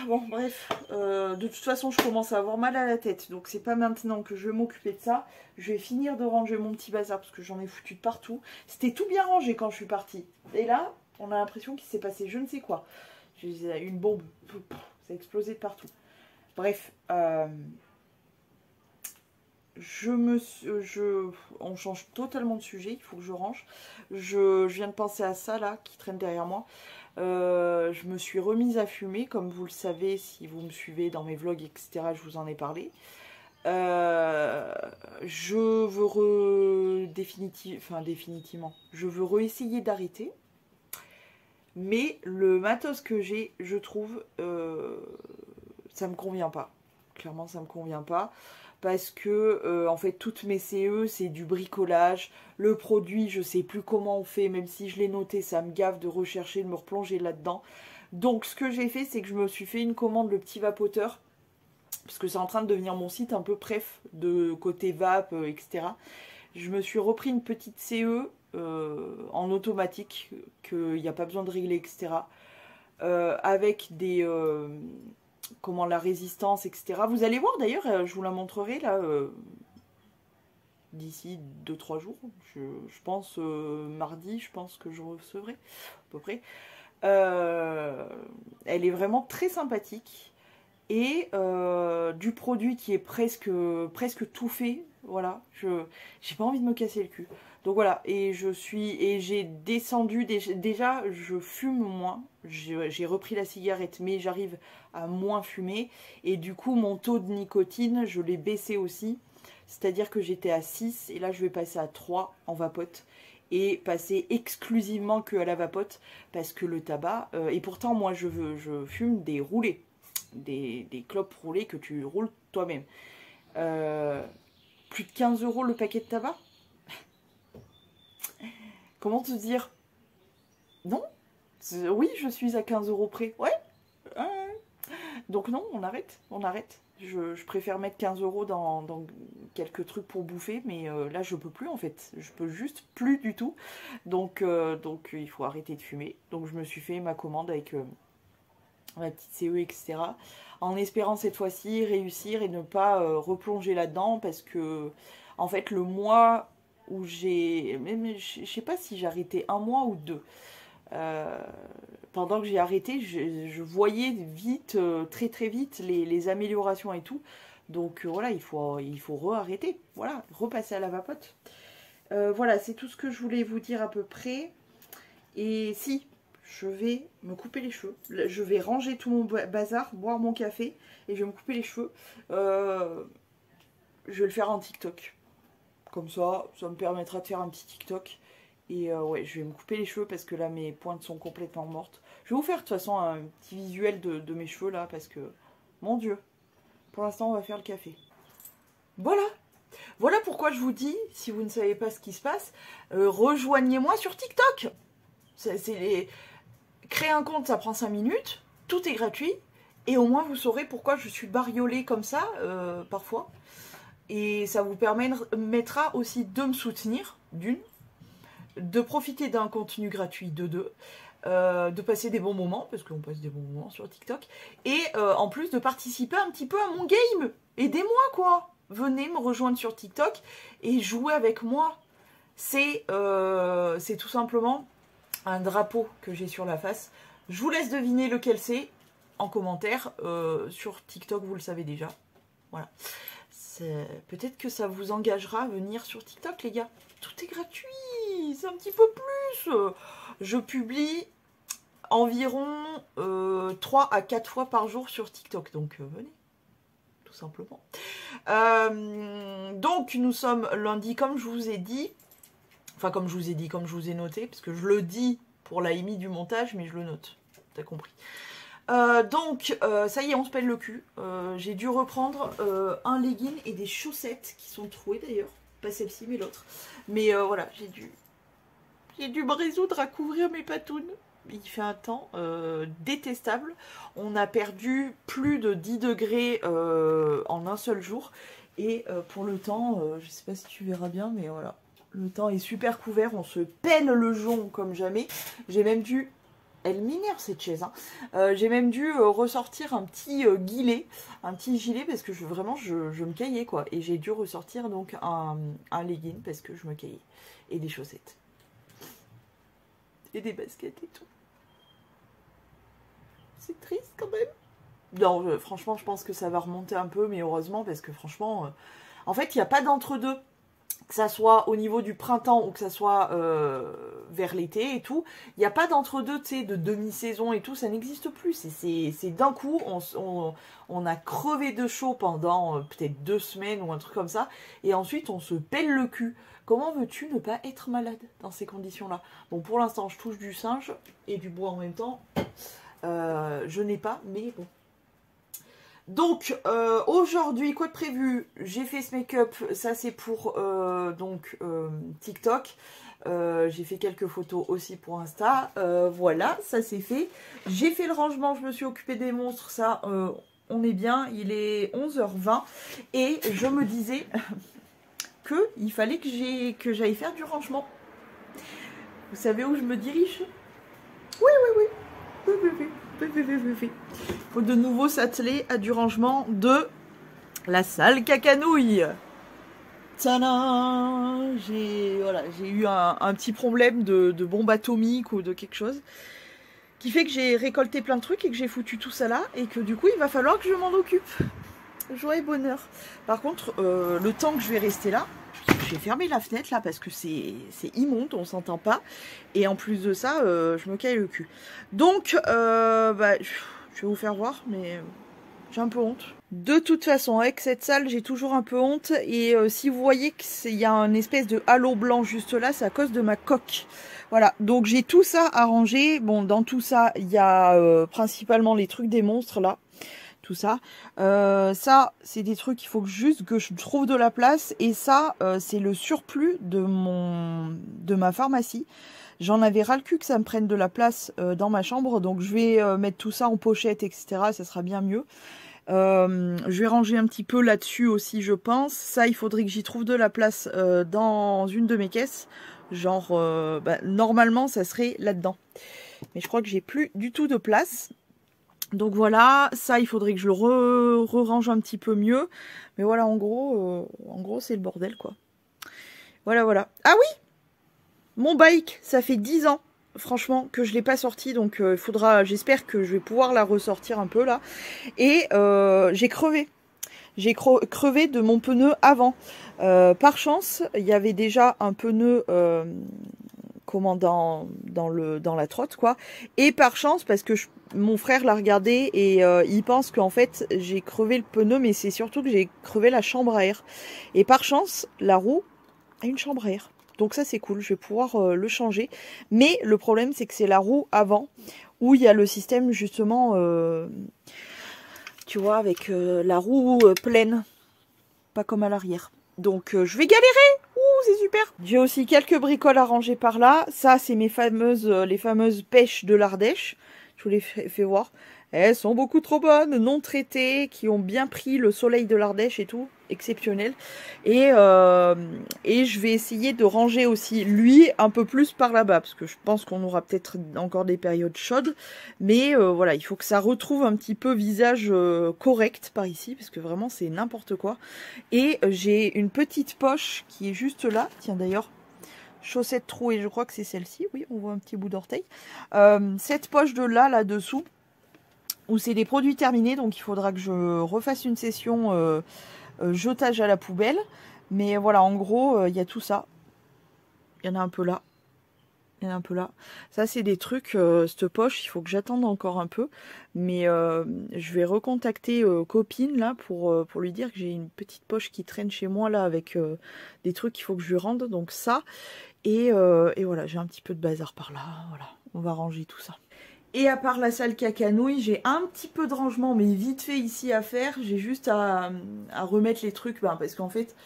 Bon, bref, de toute façon, je commence à avoir mal à la tête. Donc, c'est pas maintenant que je vais m'occuper de ça. Je vais finir de ranger mon petit bazar parce que j'en ai foutu de partout. C'était tout bien rangé quand je suis partie. Et là, on a l'impression qu'il s'est passé je ne sais quoi. J'ai une bombe. Ça a explosé de partout. Bref, on change totalement de sujet, il faut que je range. Je viens de penser à ça là, qui traîne derrière moi. Je me suis remise à fumer, comme vous le savez, si vous me suivez dans mes vlogs, etc., je vous en ai parlé. Je veux définitivement, je veux réessayer d'arrêter. Mais le matos que j'ai, je trouve, ça me convient pas. Clairement, ça me convient pas. Parce que, en fait, toutes mes CE, c'est du bricolage. Le produit, je sais plus comment on fait. Même si je l'ai noté, ça me gave de rechercher, de me replonger là-dedans. Donc, ce que j'ai fait, c'est que je me suis fait une commande, le petit vapoteur. Parce que c'est en train de devenir mon site un peu préf, de côté vape, etc. Je me suis repris une petite CE en automatique, qu'il n'y a pas besoin de régler, etc. Avec des... comment la résistance, etc. Vous allez voir d'ailleurs, je vous la montrerai là, d'ici 2-3 jours. Je pense mardi, je pense que je recevrai, à peu près. Elle est vraiment très sympathique. Et du produit qui est presque tout fait, voilà, j'ai pas envie de me casser le cul. Donc voilà, et j'ai descendu, déjà je fume moins, j'ai repris la cigarette, mais j'arrive à moins fumer, et du coup mon taux de nicotine, je l'ai baissé aussi, c'est-à-dire que j'étais à 6, et là je vais passer à 3 en vapote, et passer exclusivement que à la vapote, parce que le tabac, et pourtant moi je fume des roulés, des clopes roulées que tu roules toi-même. Plus de 15 € le paquet de tabac. Comment te dire? Non? Oui, je suis à 15 € près. Ouais. Donc non, on arrête. On arrête. Je préfère mettre 15 € dans quelques trucs pour bouffer, mais là je peux plus en fait. Je peux juste plus du tout. Donc il faut arrêter de fumer. Donc je me suis fait ma commande avec... ma petite CE, etc. En espérant cette fois-ci réussir et ne pas replonger là-dedans, parce que en fait le mois où j'ai... je sais pas si j'ai arrêté 1 mois ou 2. Pendant que j'ai arrêté, je voyais vite, très très vite, les améliorations et tout. Donc voilà, il faut re-arrêter. Voilà, repasser à la vapote. Voilà, c'est tout ce que je voulais vous dire à peu près. Et si... je vais me couper les cheveux. Je vais ranger tout mon bazar, boire mon café et je vais me couper les cheveux. Je vais le faire en TikTok. Comme ça me permettra de faire un petit TikTok. Et ouais, je vais me couper les cheveux parce que là, mes pointes sont complètement mortes. Je vais vous faire de toute façon un petit visuel de mes cheveux là parce que, mon Dieu, pour l'instant, on va faire le café. Voilà. Voilà pourquoi je vous dis, si vous ne savez pas ce qui se passe, rejoignez-moi sur TikTok. Créer un compte, ça prend 5 minutes, tout est gratuit, et au moins vous saurez pourquoi je suis bariolée comme ça, parfois. Et ça vous permettra aussi de me soutenir, d'une, de profiter d'un contenu gratuit de deux, de passer des bons moments, parce qu'on passe des bons moments sur TikTok, et en plus de participer un petit peu à mon game. Aidez-moi quoi. Venez me rejoindre sur TikTok et jouer avec moi. C'est tout simplement un drapeau que j'ai sur la face. Je vous laisse deviner lequel c'est en commentaire. Sur TikTok, vous le savez déjà. Voilà. Peut-être que ça vous engagera à venir sur TikTok, les gars. Tout est gratuit. C'est un petit peu plus. Je publie environ 3 à 4 fois par jour sur TikTok. Donc, venez. Tout simplement. Donc, nous sommes lundi, comme je vous ai dit. Enfin, comme je vous ai dit, comme je vous ai noté. Parce que je le dis pour la émis du montage, mais je le note. T'as compris. Donc, ça y est, on se pèle le cul. J'ai dû reprendre un legging et des chaussettes qui sont trouées d'ailleurs. Pas celle-ci, mais l'autre. Mais voilà, j'ai dû me résoudre à couvrir mes patounes. Il fait un temps détestable. On a perdu plus de 10 degrés en un seul jour. Et pour le temps, je sais pas si tu verras bien, mais voilà. Le temps est super couvert. On se pèle le jonc comme jamais. J'ai même dû... Elle m'énerve cette chaise. Hein. J'ai même dû ressortir un petit gilet parce que vraiment je me caillais quoi. Et j'ai dû ressortir donc un legging parce que je me caillais. Et des chaussettes. Et des baskets et tout. C'est triste quand même. Non, franchement je pense que ça va remonter un peu, mais heureusement parce que franchement... En fait, il n'y a pas d'entre-deux. Que ça soit au niveau du printemps ou que ça soit vers l'été et tout, il n'y a pas d'entre-deux, tu sais, de demi-saison et tout, ça n'existe plus. C'est d'un coup, on a crevé de chaud pendant peut-être 2 semaines ou un truc comme ça, et ensuite on se pèle le cul. Comment veux-tu ne pas être malade dans ces conditions-là? Bon, pour l'instant, je touche du singe et du bois en même temps. Je n'ai pas, mais bon. Donc, aujourd'hui, quoi de prévu? J'ai fait ce make-up, ça c'est pour TikTok. J'ai fait quelques photos aussi pour Insta. Voilà, ça c'est fait. J'ai fait le rangement, je me suis occupée des monstres, ça, on est bien. Il est 11h20 et je me disais qu'il fallait que j'aille faire du rangement. Vous savez où je me dirige? Oui. Il faut de nouveau s'atteler à du rangement de la salle cacanouille. Tadam! J'ai eu un petit problème de bombe atomique ou de quelque chose qui fait que j'ai récolté plein de trucs et que j'ai foutu tout ça là et que du coup il va falloir que je m'en occupe. Joie et bonheur. Par contre, le temps que je vais rester là, j'ai fermé la fenêtre là parce que c'est immonde, on s'entend pas. Et en plus de ça, je me caille le cul. Donc, je vais vous faire voir, mais j'ai un peu honte. De toute façon, avec cette salle, j'ai toujours un peu honte. Et si vous voyez qu'il y a un espèce de halo blanc juste là, c'est à cause de ma coque. Voilà, donc j'ai tout ça à ranger. Bon, dans tout ça, il y a principalement les trucs des monstres là. Tout ça. Ça, c'est des trucs, il faut juste que je trouve de la place. Et ça, c'est le surplus de ma pharmacie. J'en avais ras le cul que ça me prenne de la place dans ma chambre. Donc, je vais mettre tout ça en pochette, etc. Ça sera bien mieux. Je vais ranger un petit peu là-dessus aussi, je pense. Ça, il faudrait que j'y trouve de la place dans une de mes caisses. Genre, normalement, ça serait là-dedans. Mais je crois que j'ai plus du tout de place. Donc voilà, ça il faudrait que je le re-range un petit peu mieux. Mais voilà, en gros c'est le bordel quoi. Voilà. Ah oui, mon bike, ça fait 10 ans, franchement, que je ne l'ai pas sorti. Donc j'espère que je vais pouvoir la ressortir un peu là. Et j'ai crevé. J'ai crevé de mon pneu avant. Par chance, il y avait déjà un pneu... dans la trotte quoi, et par chance parce que mon frère l'a regardé et il pense qu'en fait j'ai crevé le pneu, mais c'est surtout que j'ai crevé la chambre à air, et par chance la roue a une chambre à air, donc ça c'est cool, je vais pouvoir le changer. Mais le problème c'est que c'est la roue avant où il y a le système justement tu vois, avec la roue pleine, pas comme à l'arrière, donc je vais galérer. C'est super. J'ai aussi quelques bricoles à ranger par là. Ça, c'est les fameuses pêches de l'Ardèche. Je vous les fais voir. Elles sont beaucoup trop bonnes, non traitées, qui ont bien pris le soleil de l'Ardèche et tout. Exceptionnel. Et je vais essayer de ranger aussi lui un peu plus par là-bas, parce que je pense qu'on aura peut-être encore des périodes chaudes. Mais voilà, il faut que ça retrouve un petit peu visage correct par ici, parce que vraiment c'est n'importe quoi. Et j'ai une petite poche qui est juste là. Tiens d'ailleurs, chaussette trouée, je crois que c'est celle-ci. Oui, on voit un petit bout d'orteil. Cette poche de là-dessous, où c'est des produits terminés, donc il faudra que je refasse une session jetage à la poubelle. Mais voilà, en gros, il y a tout ça. Il y en a un peu là. Il y en a un peu là. Ça, c'est des trucs, cette poche, il faut que j'attende encore un peu. Mais je vais recontacter copine là pour lui dire que j'ai une petite poche qui traîne chez moi là avec des trucs qu'il faut que je lui rende. Donc ça. Et voilà, j'ai un petit peu de bazar par là. Voilà, on va ranger tout ça. Et à part la salle cacanouille, j'ai un petit peu de rangement, mais vite fait ici à faire. J'ai juste à remettre les trucs, parce qu'en fait,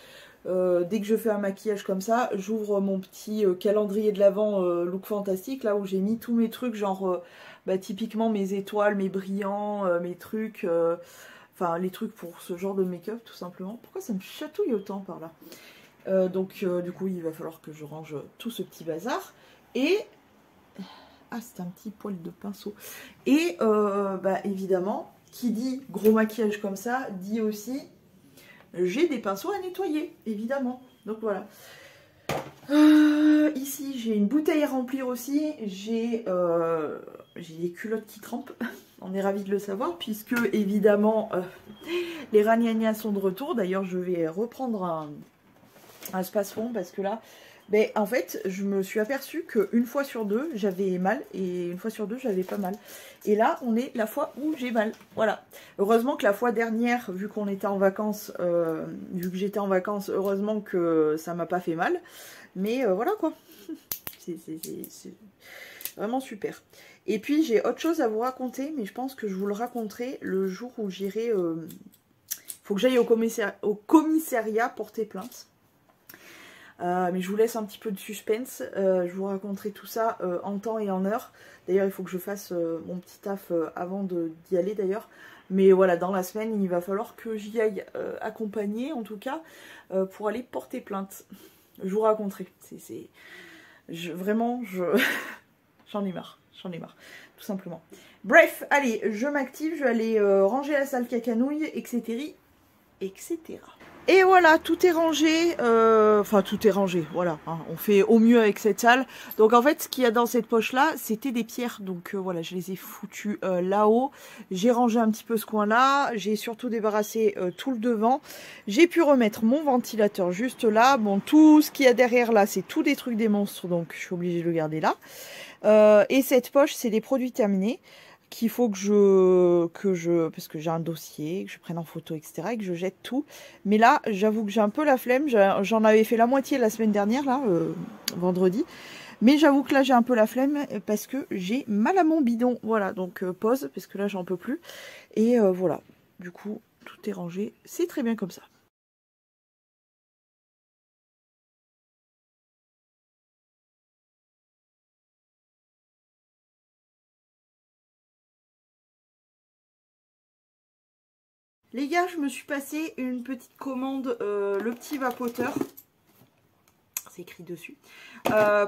dès que je fais un maquillage comme ça, j'ouvre mon petit calendrier de l'Avent look fantastique, là où j'ai mis tous mes trucs, genre typiquement mes étoiles, mes brillants, mes trucs, enfin les trucs pour ce genre de make-up tout simplement. Pourquoi ça me chatouille autant par là? Donc du coup, il va falloir que je range tout ce petit bazar. Et... ah, c'est un petit poil de pinceau. Et évidemment, qui dit gros maquillage comme ça, dit aussi j'ai des pinceaux à nettoyer, évidemment. Donc voilà. Ici, j'ai une bouteille à remplir aussi. J'ai des culottes qui trempent. On est ravis de le savoir puisque évidemment les ragnagnas sont de retour. D'ailleurs je vais reprendre un space-fond parce que là, ben, en fait je me suis aperçue qu'une fois sur deux j'avais mal et une fois sur deux j'avais pas mal. Et là on est la fois où j'ai mal. Voilà. Heureusement que la fois dernière, vu qu'on était en vacances, vu que j'étais en vacances, heureusement que ça m'a pas fait mal. Mais voilà quoi. C'est vraiment super. Et puis j'ai autre chose à vous raconter, mais je pense que je vous le raconterai le jour où j'irai. Faut que j'aille au commissariat porter plainte. Mais je vous laisse un petit peu de suspense. Je vous raconterai tout ça en temps et en heure. D'ailleurs, il faut que je fasse mon petit taf avant d'y aller d'ailleurs. Mais voilà, dans la semaine, il va falloir que j'y aille accompagner, en tout cas, pour aller porter plainte. Je vous raconterai. Vraiment, j'en ai marre. J'en ai marre, tout simplement. Bref, allez, je m'active. Je vais aller ranger la salle cacanouille, etc. etc. Et voilà, tout est rangé, enfin tout est rangé, voilà, hein, on fait au mieux avec cette salle. Donc en fait, ce qu'il y a dans cette poche-là, c'était des pierres, donc voilà, je les ai foutues là-haut. J'ai rangé un petit peu ce coin-là, j'ai surtout débarrassé tout le devant. J'ai pu remettre mon ventilateur juste là. Bon, tout ce qu'il y a derrière là, c'est tout des trucs des monstres, donc je suis obligée de le garder là. Et cette poche, c'est des produits terminés qu'il faut que je parce que j'ai un dossier, que je prenne en photo, etc. et que je jette tout. Mais là, j'avoue que j'ai un peu la flemme. J'en avais fait la moitié la semaine dernière, là, vendredi. Mais j'avoue que là, j'ai un peu la flemme parce que j'ai mal à mon bidon. Voilà, donc pause, parce que là, j'en peux plus. Et voilà, du coup, tout est rangé. C'est très bien comme ça. Les gars, je me suis passé une petite commande, le petit vapoteur. C'est écrit dessus.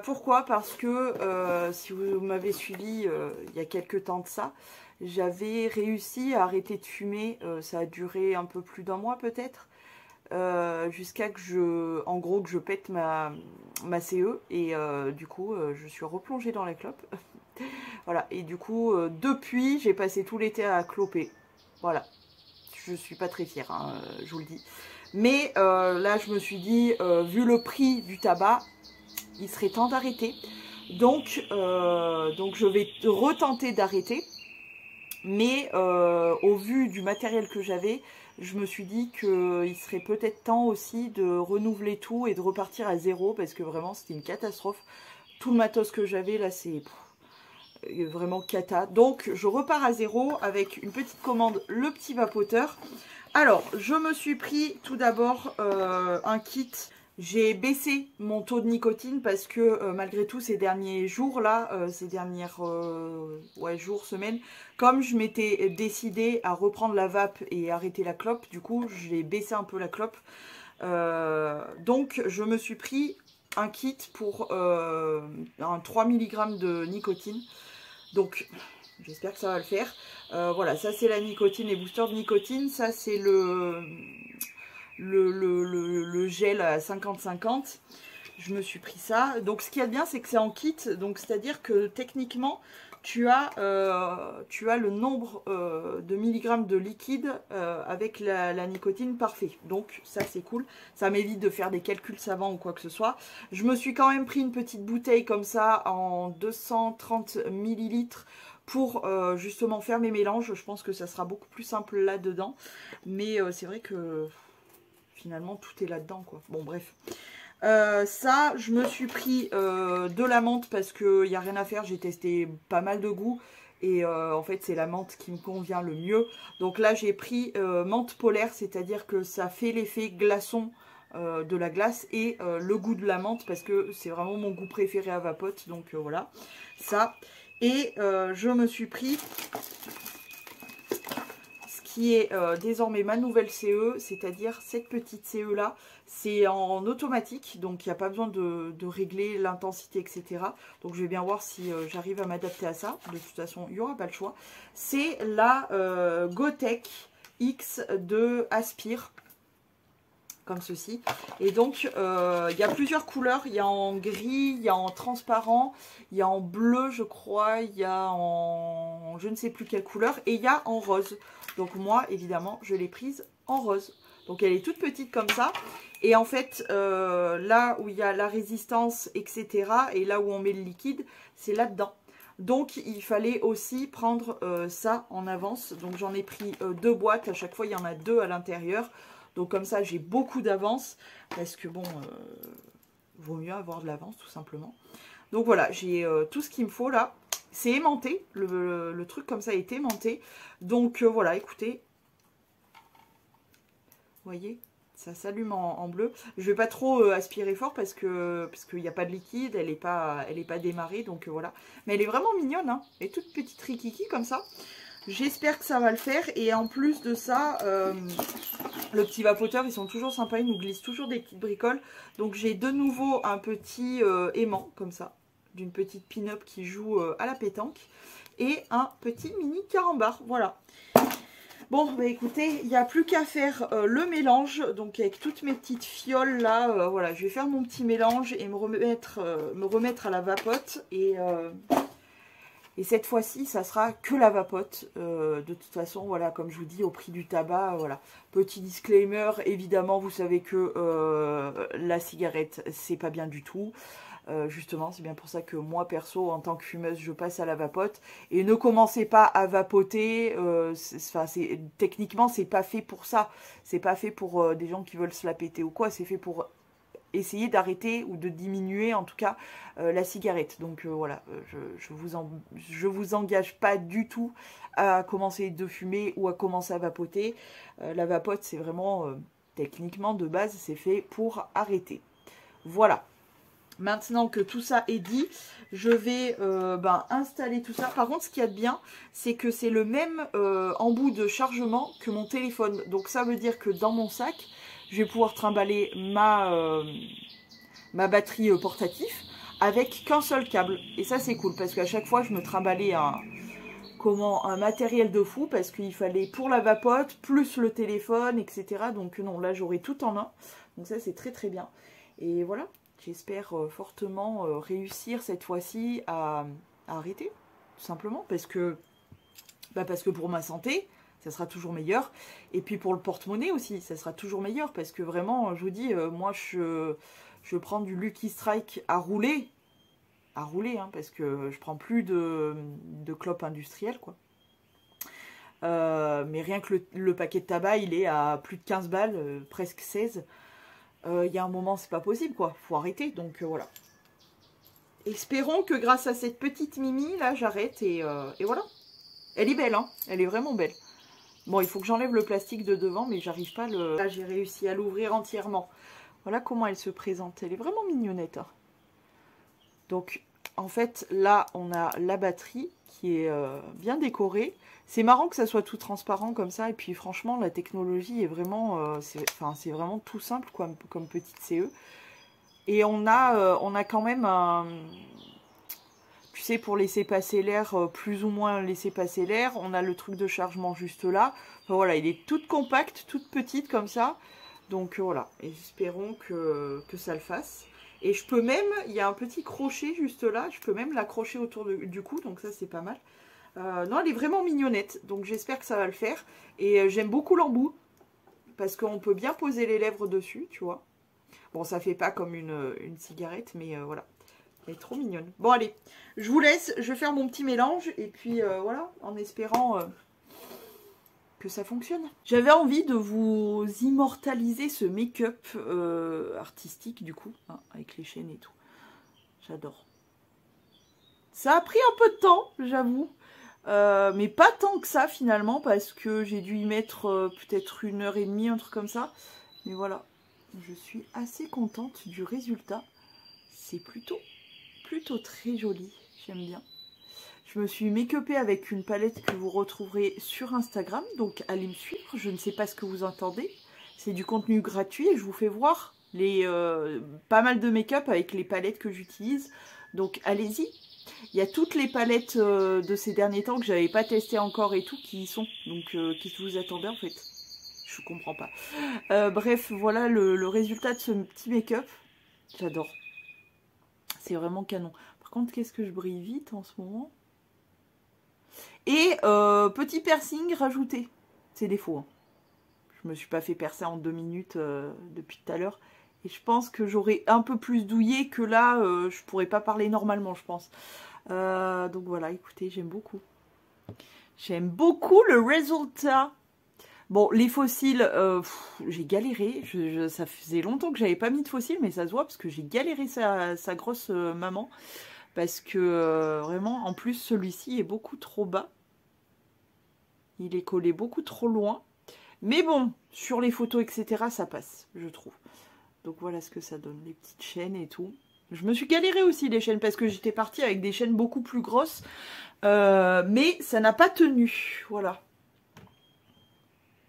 Pourquoi? Parce que si vous m'avez suivi il y a quelques temps de ça, j'avais réussi à arrêter de fumer. Ça a duré un peu plus d'un mois peut-être. Jusqu'à que je pète ma CE. Et du coup, je suis replongée dans la clope. Voilà. Et du coup, depuis, j'ai passé tout l'été à cloper. Voilà. Je suis pas très fière, hein, je vous le dis. Mais là, je me suis dit, vu le prix du tabac, il serait temps d'arrêter. Donc je vais retenter d'arrêter. Mais au vu du matériel que j'avais, je me suis dit qu'il serait peut-être temps aussi de renouveler tout et de repartir à zéro. Parce que vraiment, c'était une catastrophe. Tout le matos que j'avais, là, c'est vraiment cata. Donc je repars à zéro avec une petite commande, le petit vapoteur. Alors je me suis pris tout d'abord un kit. J'ai baissé mon taux de nicotine parce que malgré tout ces derniers jours là, ces dernières jours, semaines, comme je m'étais décidée à reprendre la vape et arrêter la clope, du coup j'ai baissé un peu la clope. Donc je me suis pris un kit pour un 3 mg de nicotine. Donc, j'espère que ça va le faire. Voilà, ça c'est la nicotine, les boosters de nicotine. Ça c'est le gel à 50-50. Je me suis pris ça. Donc, ce qu'il y a de bien, c'est que c'est en kit. Donc, c'est-à-dire que techniquement, tu as le nombre de milligrammes de liquide avec la nicotine parfait. Donc, ça c'est cool. Ça m'évite de faire des calculs savants ou quoi que ce soit. Je me suis quand même pris une petite bouteille comme ça en 230 ml pour justement faire mes mélanges. Je pense que ça sera beaucoup plus simple là-dedans. Mais c'est vrai que finalement tout est là-dedans, quoi. Bon, bref. Ça, je me suis pris de la menthe parce qu'il n'y a rien à faire. J'ai testé pas mal de goûts. Et en fait, c'est la menthe qui me convient le mieux. Donc là, j'ai pris menthe polaire, c'est-à-dire que ça fait l'effet glaçon de la glace et le goût de la menthe parce que c'est vraiment mon goût préféré à vapote. Donc voilà, ça. Et je me suis pris ce qui est désormais ma nouvelle CE, c'est-à-dire cette petite CE là. C'est en automatique, donc il n'y a pas besoin de régler l'intensité, etc. Donc je vais bien voir si j'arrive à m'adapter à ça. De toute façon, il n'y aura pas le choix. C'est la Gotek X de Aspire. comme ceci. Et donc, il y a plusieurs couleurs. Il y a en gris, il y a en transparent, il y a en bleu, je crois, il y a en je ne sais plus quelle couleur, et il y a en rose. Donc moi, évidemment, je l'ai prise en rose. Donc elle est toute petite comme ça. Et en fait, là où il y a la résistance, etc., et là où on met le liquide, c'est là-dedans. Donc il fallait aussi prendre ça en avance. Donc j'en ai pris 2 boîtes. À chaque fois, il y en a 2 à l'intérieur. Donc comme ça, j'ai beaucoup d'avance. Parce que bon, vaut mieux avoir de l'avance tout simplement. Donc voilà, j'ai tout ce qu'il me faut là. C'est aimanté. Le truc comme ça est aimanté. Donc voilà, écoutez. Vous voyez, ça s'allume en bleu. Je vais pas trop aspirer fort parce qu'il n'y a pas de liquide. Elle est pas démarrée. Donc voilà. Mais elle est vraiment mignonne. Hein. Elle est toute petite rikiki comme ça. J'espère que ça va le faire. Et en plus de ça, le petit vapoteur, ils sont toujours sympas. Ils nous glissent toujours des petites bricoles. Donc j'ai de nouveau un petit aimant comme ça. D'une petite pin-up qui joue à la pétanque. Et un petit mini carambar. Voilà. Bon, bah écoutez, il n'y a plus qu'à faire le mélange. Donc avec toutes mes petites fioles là, voilà, je vais faire mon petit mélange et me remettre à la vapote. Et cette fois-ci, ça sera que la vapote. De toute façon, voilà, comme je vous dis, au prix du tabac, voilà. Petit disclaimer, évidemment, vous savez que la cigarette, c'est pas bien du tout. Justement, c'est bien pour ça que moi, perso, en tant que fumeuse, je passe à la vapote. Et ne commencez pas à vapoter. Techniquement, c'est pas fait pour ça. C'est pas fait pour des gens qui veulent se la péter ou quoi. C'est fait pour essayer d'arrêter ou de diminuer en tout cas la cigarette. Donc voilà, je vous engage pas du tout à commencer de fumer ou à commencer à vapoter. La vapote, c'est vraiment techniquement de base, c'est fait pour arrêter. Voilà. Maintenant que tout ça est dit, je vais installer tout ça. Par contre, ce qu'il y a de bien, c'est que c'est le même embout de chargement que mon téléphone. Donc ça veut dire que dans mon sac, je vais pouvoir trimballer ma batterie portatif avec qu'un seul câble. Et ça, c'est cool parce qu'à chaque fois, je me trimballais un matériel de fou parce qu'il fallait pour la vapote, plus le téléphone, etc. Donc non, là, j'aurai tout en un. Donc ça, c'est très très bien. Et voilà. J'espère fortement réussir cette fois-ci à arrêter, tout simplement, parce que pour ma santé, ça sera toujours meilleur. Et puis pour le porte-monnaie aussi, ça sera toujours meilleur, parce que vraiment, je vous dis, moi, je prends du Lucky Strike à rouler, hein, parce que je prends plus de clopes industrielles, quoi. Mais rien que le paquet de tabac, il est à plus de 15 balles, presque 16. Il y a un moment, c'est pas possible, quoi. Faut arrêter, donc voilà. Espérons que grâce à cette petite Mimi, là, j'arrête et voilà. Elle est belle, hein. Elle est vraiment belle. Bon, il faut que j'enlève le plastique de devant, mais j'arrive pas à le... Là, j'ai réussi à l'ouvrir entièrement. Voilà comment elle se présente. Elle est vraiment mignonnette, hein. Donc, en fait, là, on a la batterie qui est bien décorée. C'est marrant que ça soit tout transparent comme ça. Et puis, franchement, la technologie est vraiment... c'est vraiment tout simple, quoi, comme petite CE. Et on a quand même un... Tu sais, pour laisser passer l'air, plus ou moins laisser passer l'air, on a le truc de chargement juste là. Enfin, voilà, il est toute compacte, toute petite comme ça. Donc voilà, espérons que ça le fasse. Et je peux même, il y a un petit crochet juste là, je peux même l'accrocher autour du cou, donc ça c'est pas mal. Non, elle est vraiment mignonnette, donc j'espère que ça va le faire. Et j'aime beaucoup l'embout, parce qu'on peut bien poser les lèvres dessus, tu vois. Bon, ça fait pas comme une cigarette, mais voilà. Elle est trop mignonne. Bon, allez, je vous laisse, je vais faire mon petit mélange, et puis voilà, en espérant que ça fonctionne. J'avais envie de vous immortaliser ce make-up artistique, du coup, hein, avec les chaînes et tout. J'adore. Ça a pris un peu de temps, j'avoue, mais pas tant que ça, finalement, parce que j'ai dû y mettre peut-être 1h30, un truc comme ça. Mais voilà, je suis assez contente du résultat. C'est plutôt très joli, j'aime bien. Je me suis make-upée avec une palette que vous retrouverez sur Instagram, donc allez me suivre, je ne sais pas ce que vous entendez. C'est du contenu gratuit et je vous fais voir pas mal de make-up avec les palettes que j'utilise. Donc allez-y. Il y a toutes les palettes de ces derniers temps que j'avais pas testées encore et tout qui y sont. Donc qu'est-ce que vous attendez en fait? Je comprends pas. Bref, voilà le résultat de ce petit make-up. J'adore. C'est vraiment canon. Par contre, qu'est-ce que je brille vite en ce moment? Et petit piercing rajouté. C'est défaut. Hein. Je me suis pas fait percer en 2 minutes depuis tout à l'heure. Et je pense que j'aurais un peu plus douillé que là, je pourrais pas parler normalement, je pense. Donc voilà, écoutez, j'aime beaucoup. J'aime beaucoup le résultat. Bon, les fossiles, j'ai galéré. Ça faisait longtemps que j'avais pas mis de fossiles, mais ça se voit parce que j'ai galéré sa grosse maman. Parce que vraiment, en plus, celui-ci est beaucoup trop bas. Il est collé beaucoup trop loin. Mais bon, sur les photos, etc., ça passe, je trouve. Donc voilà ce que ça donne, les petites chaînes et tout. Je me suis galéré aussi les chaînes parce que j'étais partie avec des chaînes beaucoup plus grosses. Mais ça n'a pas tenu, voilà.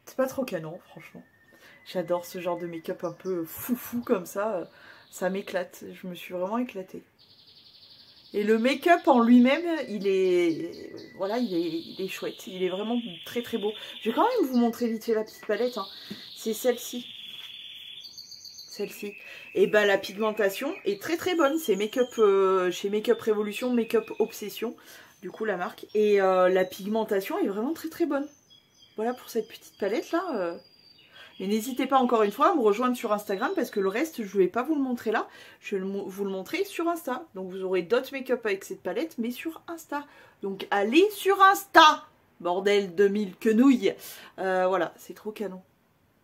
C'est pas trop canon, franchement. J'adore ce genre de make-up un peu foufou comme ça. Ça m'éclate, je me suis vraiment éclatée. Et le make-up en lui-même, il est... Voilà, il est chouette. Il est vraiment très très beau. Je vais quand même vous montrer vite fait la petite palette. Hein. C'est celle-ci. Celle-ci. Et ben la pigmentation est très très bonne. C'est make-up chez Make-up Révolution, Make-up Obsession. Du coup la marque. Et la pigmentation est vraiment très très bonne. Voilà pour cette petite palette là. Mais n'hésitez pas encore une fois à me rejoindre sur Instagram parce que le reste, je ne vais pas vous le montrer là. Je vais vous le montrer sur Insta. Donc vous aurez d'autres make-up avec cette palette, mais sur Insta. Donc allez sur Insta, bordel 2000 quenouilles. Voilà, c'est trop canon.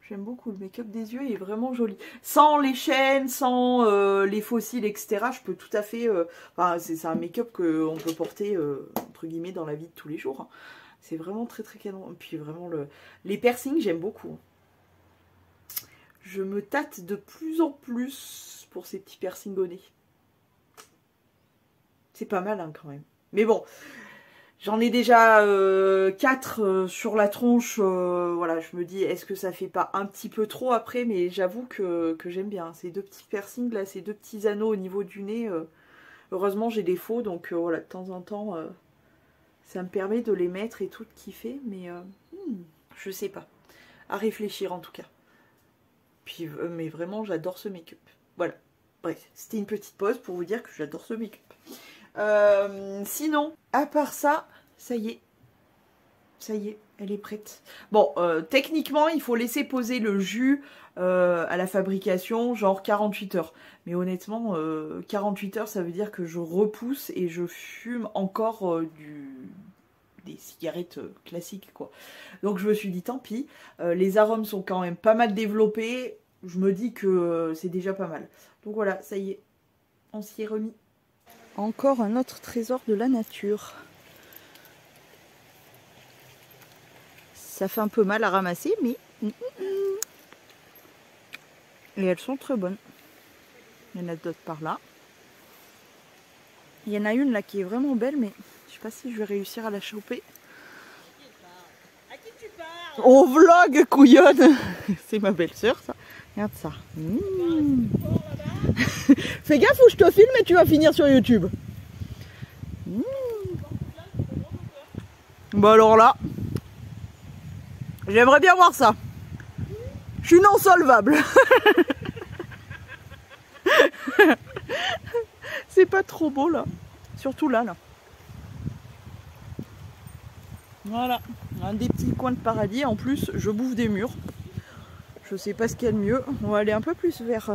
J'aime beaucoup le make-up des yeux, il est vraiment joli. Sans les chaînes, sans les fossiles, etc. Je peux tout à fait... Enfin, c'est un make-up qu'on peut porter, entre guillemets, dans la vie de tous les jours. Hein. C'est vraiment très très canon. Et puis vraiment, les piercings, j'aime beaucoup. Je me tâte de plus en plus pour ces petits piercings au nez. C'est pas mal hein, quand même. Mais bon, j'en ai déjà 4 sur la tronche. Voilà, je me dis, est-ce que ça fait pas un petit peu trop après? Mais j'avoue que j'aime bien. Ces 2 petits piercings là, ces 2 petits anneaux au niveau du nez. Heureusement, j'ai des faux. Donc voilà, de temps en temps, ça me permet de les mettre et tout de kiffer. Mais je sais pas. À réfléchir en tout cas. Puis, mais vraiment, j'adore ce make-up. Voilà. Bref, c'était une petite pause pour vous dire que j'adore ce make-up. Sinon, à part ça, ça y est. Ça y est, elle est prête. Bon, techniquement, il faut laisser poser le jus à la fabrication, genre 48 heures. Mais honnêtement, 48 heures, ça veut dire que je repousse et je fume encore des cigarettes classiques quoi. Donc je me suis dit tant pis, les arômes sont quand même pas mal développés, je me dis que c'est déjà pas mal. Donc voilà, ça y est, on s'y est remis. Encore un autre trésor de la nature. Ça fait un peu mal à ramasser mais... Et elles sont très bonnes. Il y en a d'autres par là. Il y en a une là qui est vraiment belle mais... Je sais pas si je vais réussir à la choper. À qui tu parles? On vlog, couillonne. C'est ma belle-sœur, ça. Regarde ça. Mmh. Fais gaffe où je te filme et tu vas finir sur YouTube. Mmh. Bah alors là, j'aimerais bien voir ça. Je suis non solvable. C'est pas trop beau là. Surtout là. Voilà, un des petits coins de paradis. En plus, je bouffe des murs. Je sais pas ce qu'il y a de mieux. On va aller un peu plus vers...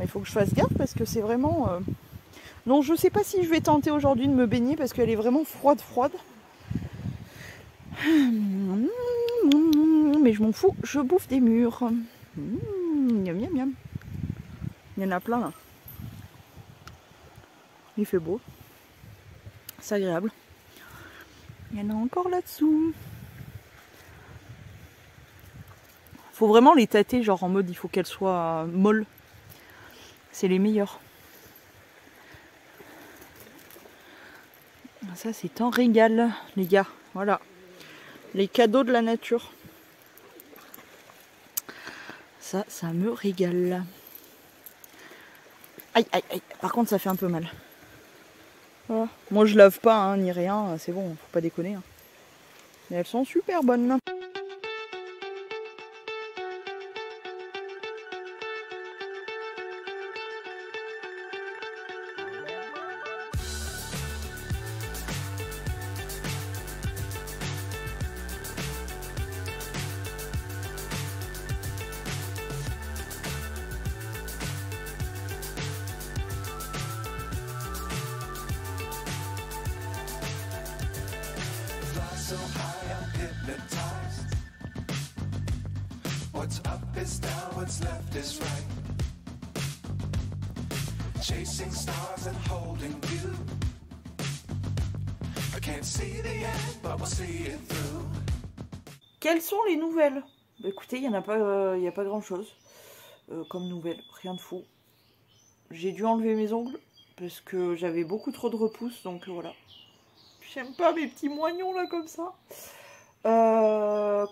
Il faut que je fasse gaffe parce que c'est vraiment... Non, je sais pas si je vais tenter aujourd'hui de me baigner parce qu'elle est vraiment froide. Mais je m'en fous, je bouffe des murs. Miam, miam, miam. Il y en a plein là. Il fait beau. C'est agréable. Il y en a encore là-dessous. Faut vraiment les tâter, genre en mode il faut qu'elles soient molles. C'est les meilleurs. Ça c'est un régal, les gars. Voilà. Les cadeaux de la nature. Ça me régale. Aïe, aïe, aïe. Par contre, ça fait un peu mal. Voilà. Moi, je lave pas, hein, ni rien. C'est bon, faut pas déconner. Hein. Mais elles sont super bonnes. What's up is down, what's left is right. Chasing stars and holding you. I can't see the end, but we'll see it through. Quelles sont les nouvelles? Bah, écoutez, il n'y a pas grand chose comme nouvelles, rien de fou. J'ai dû enlever mes ongles parce que j'avais beaucoup trop de repousse, donc voilà. J'aime pas mes petits moignons là comme ça.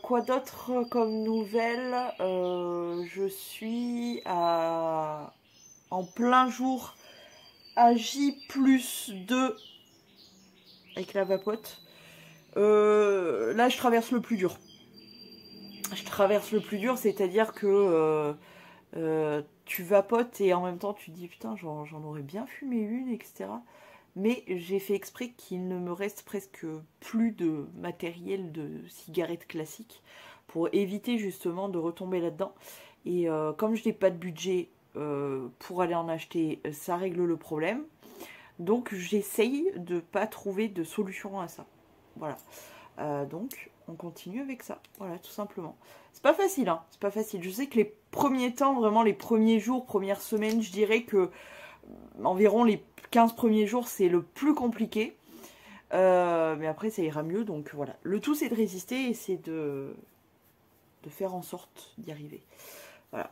Quoi d'autre comme nouvelle? Je suis en plein jour à J+2 avec la vapote. Là, je traverse le plus dur. C'est-à-dire que tu vapotes et en même temps tu te dis putain, j'en aurais bien fumé une, etc. Mais j'ai fait exprès qu'il ne me reste presque plus de matériel de cigarettes classiques pour éviter justement de retomber là-dedans. Et comme je n'ai pas de budget pour aller en acheter, ça règle le problème. Donc j'essaye de ne pas trouver de solution à ça. Voilà. Donc on continue avec ça. Voilà, tout simplement. C'est pas facile, hein. C'est pas facile. Je sais que les premiers temps, vraiment les premiers jours, premières semaines, je dirais que environ les 15 premiers jours, c'est le plus compliqué. Mais après, ça ira mieux. Donc voilà. Le tout, c'est de résister et c'est de faire en sorte d'y arriver. Voilà.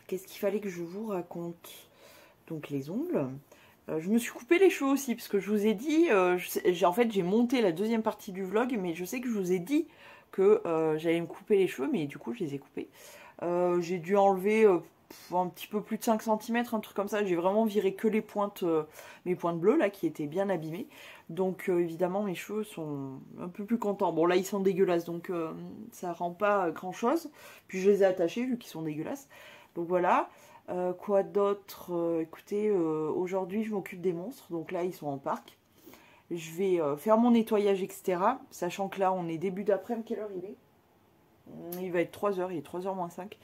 Qu'est-ce qu'il fallait que je vous raconte? Donc les ongles. Je me suis coupé les cheveux aussi, parce que je vous ai dit, en fait j'ai monté la deuxième partie du vlog, mais je sais que je vous ai dit que j'allais me couper les cheveux, mais du coup je les ai coupés. J'ai dû enlever un petit peu plus de 5 cm, un truc comme ça. J'ai vraiment viré que les pointes, mes pointes bleues là, qui étaient bien abîmées. Donc évidemment mes cheveux sont un peu plus contents. Bon là ils sont dégueulasses, donc ça rend pas grand chose. Puis je les ai attachés vu qu'ils sont dégueulasses. Donc voilà. Quoi d'autre? Écoutez, aujourd'hui je m'occupe des monstres, donc là ils sont en parc. Je vais faire mon nettoyage, etc. Sachant que là on est début d'après-midi. Quelle heure il est? Il va être 3h, il est 3h moins 5.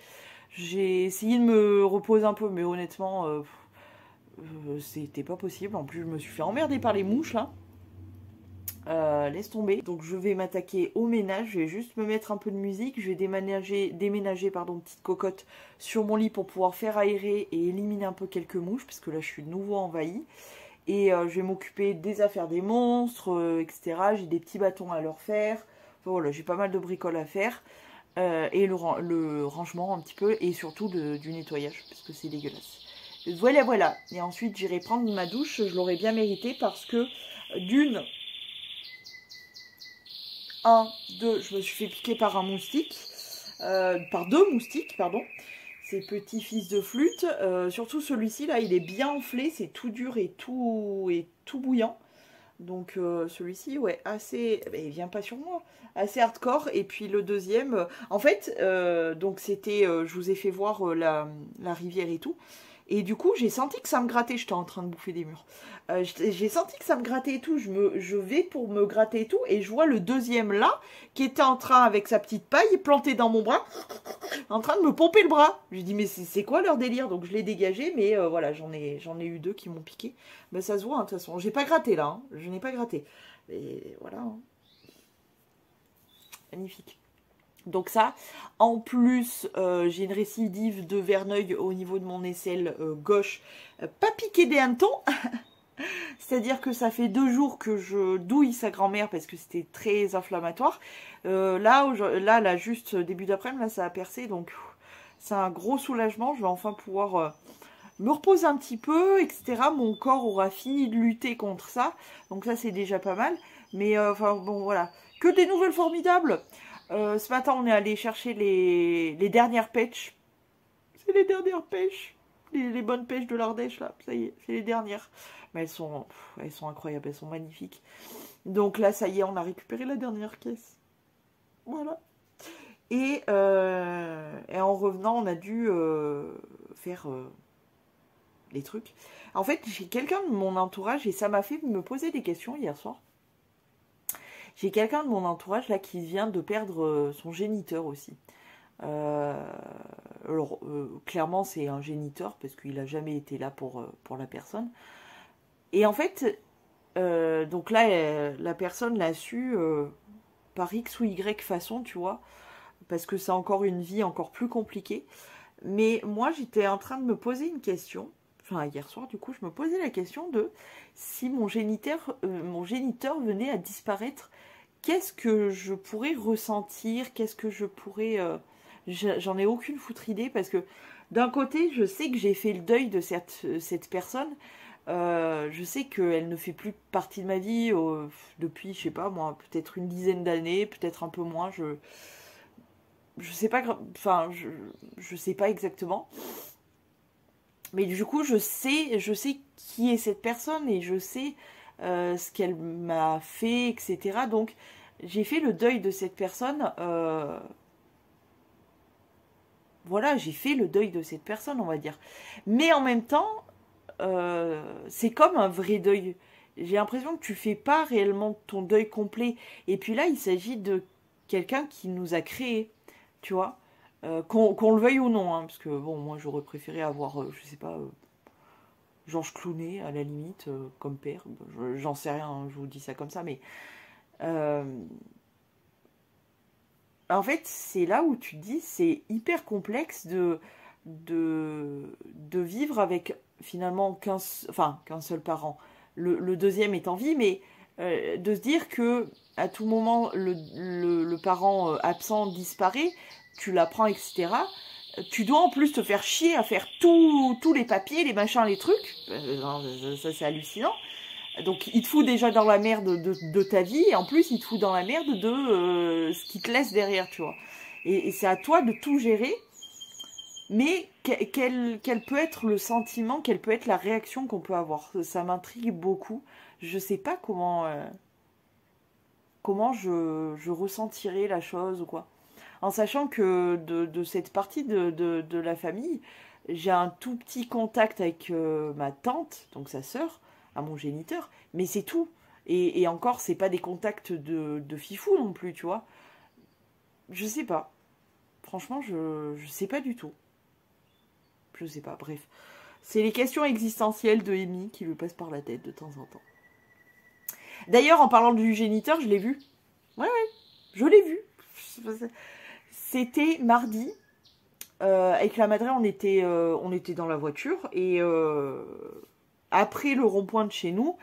J'ai essayé de me reposer un peu, mais honnêtement, c'était pas possible. En plus je me suis fait emmerder par les mouches là. Laisse tomber. Donc je vais m'attaquer au ménage. Je vais juste me mettre un peu de musique. Je vais déménager petite cocotte sur mon lit pour pouvoir faire aérer et éliminer un peu quelques mouches, parce que là je suis de nouveau envahie. Et je vais m'occuper des affaires des monstres, etc. J'ai des petits bâtons à leur faire. Enfin, voilà, j'ai pas mal de bricoles à faire. Et le rangement un petit peu, et surtout du nettoyage, parce que c'est dégueulasse. Voilà, voilà. Et ensuite j'irai prendre ma douche. Je l'aurais bien mérité, parce que d'une... 1, 2, je me suis fait piquer par un moustique, par 2 moustiques, pardon, ces petits fils de flûte, surtout celui-ci là, il est bien enflé, c'est tout dur et tout bouillant, donc celui-ci, ouais, assez, il vient pas sur moi, assez hardcore. Et puis le deuxième, en fait, donc c'était, je vous ai fait voir la rivière et tout. Et du coup, j'ai senti que ça me grattait. J'étais en train de bouffer des murs. J'ai senti que ça me grattait et tout. Je vais pour me gratter et tout. Et je vois le deuxième là, qui était en train, avec sa petite paille, plantée dans mon bras, en train de me pomper le bras. Je dis, mais c'est quoi leur délire? Donc je l'ai dégagé. Mais voilà, j'en ai eu 2 qui m'ont piqué. Ben, ça se voit, hein, de toute façon. J'ai pas gratté là. Hein. Je n'ai pas gratté. Et voilà. Hein. Magnifique. Donc ça, en plus, j'ai une récidive de verneuil au niveau de mon aisselle gauche, pas piqué des hannetons. C'est-à-dire que ça fait 2 jours que je douille sa grand-mère parce que c'était très inflammatoire. Là, juste début d'après-midi, là, ça a percé, donc c'est un gros soulagement. Je vais enfin pouvoir me reposer un petit peu, etc. Mon corps aura fini de lutter contre ça, donc ça, c'est déjà pas mal. Mais enfin, bon, voilà. Que des nouvelles formidables. Ce matin, on est allé chercher les dernières pêches. C'est les dernières pêches. Les bonnes pêches de l'Ardèche, là. Ça y est, c'est les dernières. Mais elles sont incroyables, elles sont magnifiques. Donc là, ça y est, on a récupéré la dernière caisse. Voilà. Et en revenant, on a dû faire les trucs. En fait, j'ai quelqu'un de mon entourage, et ça m'a fait me poser des questions hier soir. J'ai quelqu'un de mon entourage là qui vient de perdre son géniteur aussi. Alors, clairement, c'est un géniteur parce qu'il n'a jamais été là pour la personne. Et en fait, donc là, la personne l'a su par X ou Y façon, tu vois. parce que c'est encore une vie encore plus compliquée. Mais moi, j'étais en train de me poser une question. Enfin, hier soir, du coup, je me posais la question de si mon géniteur venait à disparaître, qu'est-ce que je pourrais ressentir? Qu'est-ce que je pourrais... J'en ai aucune foutre idée, parce que d'un côté, je sais que j'ai fait le deuil de cette personne. Je sais qu'elle ne fait plus partie de ma vie depuis, je sais pas moi, peut-être une dizaine d'années, peut-être un peu moins. Je sais pas, enfin, je sais pas exactement. Mais du coup, je sais qui est cette personne et je sais ce qu'elle m'a fait, etc. Donc, j'ai fait le deuil de cette personne. Voilà, j'ai fait le deuil de cette personne, on va dire. Mais en même temps, c'est comme un vrai deuil. J'ai l'impression que tu fais pas réellement ton deuil complet. Et puis là, il s'agit de quelqu'un qui nous a créés, tu vois. Qu'on le veuille ou non, hein, parce que bon, moi j'aurais préféré avoir, je sais pas, Georges Clooney à la limite, comme père. J'en sais rien, hein, je vous dis ça comme ça, mais en fait, c'est là où tu te dis, c'est hyper complexe de vivre avec finalement qu'un seul parent. Le deuxième est en vie, mais de se dire que à tout moment le parent absent disparaît, tu l'apprends, etc. Tu dois en plus te faire chier à faire tous les papiers, les machins, les trucs. Ça c'est hallucinant. Donc il te fout déjà dans la merde de ta vie, et en plus il te fout dans la merde de ce qu'il te laisse derrière, tu vois. Et c'est à toi de tout gérer. Mais quel peut être le sentiment, quelle peut être la réaction qu'on peut avoir? Ça m'intrigue beaucoup. Je sais pas comment je ressentirais la chose ou quoi. En sachant que de cette partie de la famille, j'ai un tout petit contact avec ma tante, donc sa sœur, à mon géniteur, mais c'est tout. Et encore, c'est pas des contacts de fifou non plus, tu vois. Je sais pas. Franchement, je sais pas du tout. Je sais pas, bref. C'est les questions existentielles de Amy qui lui passent par la tête de temps en temps. D'ailleurs, en parlant du géniteur, je l'ai vu. Ouais, je l'ai vu. C'était mardi. Avec la Madré, on était dans la voiture. Et après le rond-point de chez nous,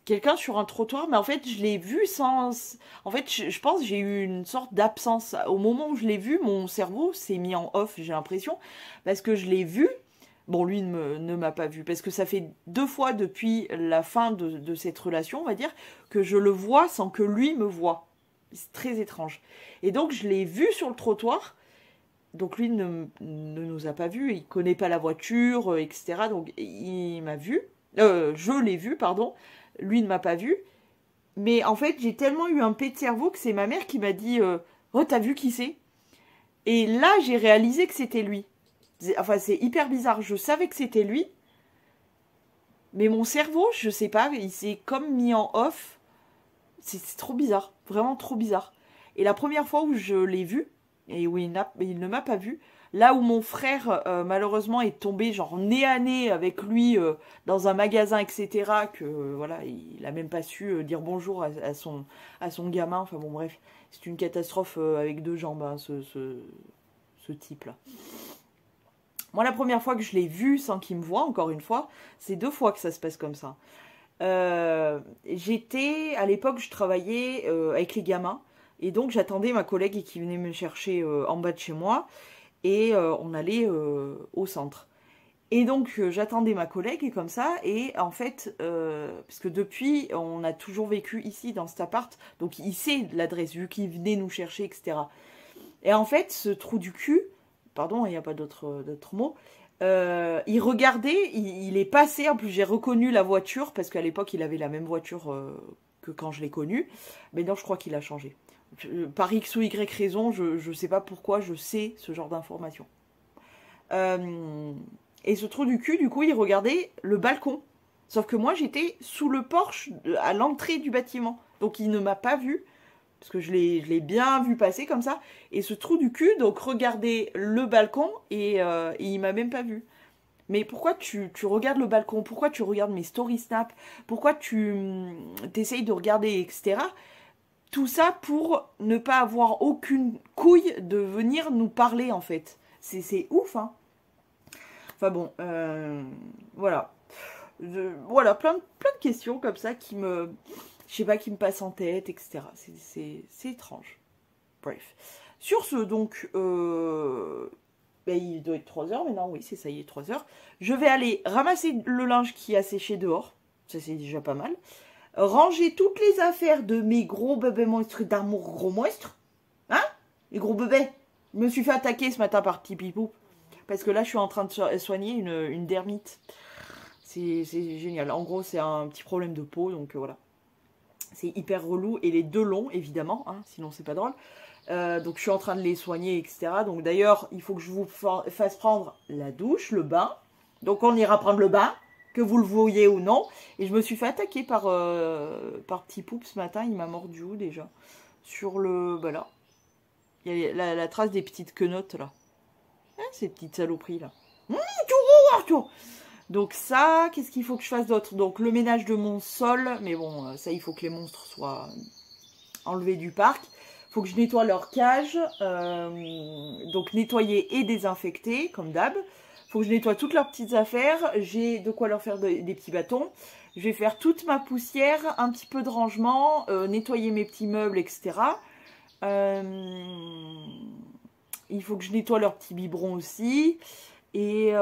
quelqu'un sur un trottoir, mais en fait, je l'ai vu sans... En fait, je pense que j'ai eu une sorte d'absence. Au moment où je l'ai vu, mon cerveau s'est mis en off, j'ai l'impression, parce que je l'ai vu. Bon, lui ne m'a pas vu, parce que ça fait 2 fois depuis la fin de cette relation, on va dire, que je le vois sans que lui me voie. C'est très étrange. Et donc, je l'ai vu sur le trottoir. Donc, lui ne nous a pas vus, il connaît pas la voiture, etc. Donc, il m'a vu. Je l'ai vu, pardon. Lui ne m'a pas vu. Mais en fait, j'ai tellement eu un pet de cerveau que c'est ma mère qui m'a dit « Oh, t'as vu qui c'est ?» Et là, j'ai réalisé que c'était lui. Enfin, c'est hyper bizarre. Je savais que c'était lui. Mais mon cerveau, je sais pas, il s'est comme mis en off. C'est trop bizarre. Vraiment trop bizarre. Et la première fois où je l'ai vu, et où il ne m'a pas vu, là où mon frère, malheureusement, est tombé genre nez à nez avec lui dans un magasin, etc., que voilà, il a même pas su dire bonjour à son gamin. Enfin bon, bref, c'est une catastrophe avec 2 jambes, hein, ce type-là. Moi, la première fois que je l'ai vu sans qu'il me voie, encore une fois, c'est 2 fois que ça se passe comme ça. À l'époque, je travaillais avec les gamins, et donc j'attendais ma collègue qui venait me chercher en bas de chez moi, et on allait au centre. Et donc j'attendais ma collègue, et comme ça, et en fait, parce que depuis, on a toujours vécu ici, dans cet appart, donc il sait l'adresse, vu qu'il venait nous chercher, etc. Et en fait, ce trou du cul, pardon, il n'y a pas d'autre mot, il regardait, il est passé, en plus j'ai reconnu la voiture, parce qu'à l'époque il avait la même voiture que quand je l'ai connu, mais non, je crois qu'il a changé. Par X ou Y raison, je ne sais pas pourquoi je sais ce genre d'informations. Et ce trou du cul, du coup, il regardait le balcon. Sauf que moi, j'étais sous le porche, à l'entrée du bâtiment. Donc il ne m'a pas vu, parce que je l'ai bien vu passer comme ça. Et ce trou du cul, donc regardait le balcon, et il m'a même pas vu. Mais pourquoi tu regardes le balcon? Pourquoi tu regardes mes story snap? Pourquoi tu t'essayes de regarder, etc. Tout ça pour ne pas avoir aucune couille de venir nous parler, en fait. C'est ouf, hein. Enfin bon, voilà. Voilà, plein de questions comme ça qui me... Je sais pas, qui me passent en tête, etc. C'est étrange. Bref. Sur ce, donc... Ben, il doit être 3 heures maintenant, oui, c'est ça, il est 3 heures. Je vais aller ramasser le linge qui a séché dehors. Ça, c'est déjà pas mal. Ranger toutes les affaires de mes gros bébés monstres d'amour gros monstres. Hein? Les gros bébés. Je me suis fait attaquer ce matin par petit pipou. Parce que là, je suis en train de soigner une dermite. C'est génial. En gros, c'est un petit problème de peau, donc voilà. C'est hyper relou. Et les deux longs, évidemment, hein, sinon c'est pas drôle. Donc je suis en train de les soigner, etc. Donc d'ailleurs, il faut que je vous fasse prendre la douche, le bain. Donc on ira prendre le bain, que vous le voyez ou non. Et je me suis fait attaquer par Petit Poup ce matin. Il m'a mordu où déjà? Sur le... Bah là. Il y a la trace des petites quenottes là. Hein, ces petites saloperies là. Donc ça, qu'est-ce qu'il faut que je fasse d'autre? Donc le ménage de mon sol. Mais bon, ça il faut que les monstres soient enlevés du parc. Il faut que je nettoie leur cage. Donc nettoyer et désinfecter comme d'hab. Faut que je nettoie toutes leurs petites affaires. J'ai de quoi leur faire des petits bâtons. Je vais faire toute ma poussière, un petit peu de rangement, nettoyer mes petits meubles, etc. Il faut que je nettoie leurs petits biberons aussi. Et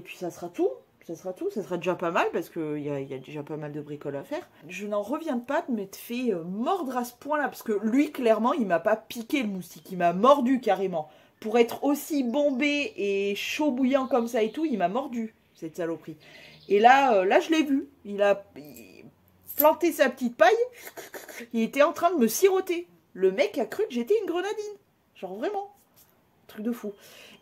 puis ça sera tout. Ça sera déjà pas mal parce qu'il y a déjà pas mal de bricoles à faire. Je n'en reviens pas de m'être fait mordre à ce point-là. Parce que lui, clairement, il m'a pas piqué le moustique. Il m'a mordu carrément. Pour être aussi bombé et chaud bouillant comme ça et tout, il m'a mordu, cette saloperie. Et là, je l'ai vu. Il a planté sa petite paille. Il était en train de me siroter. Le mec a cru que j'étais une grenadine. Genre vraiment. Truc de fou.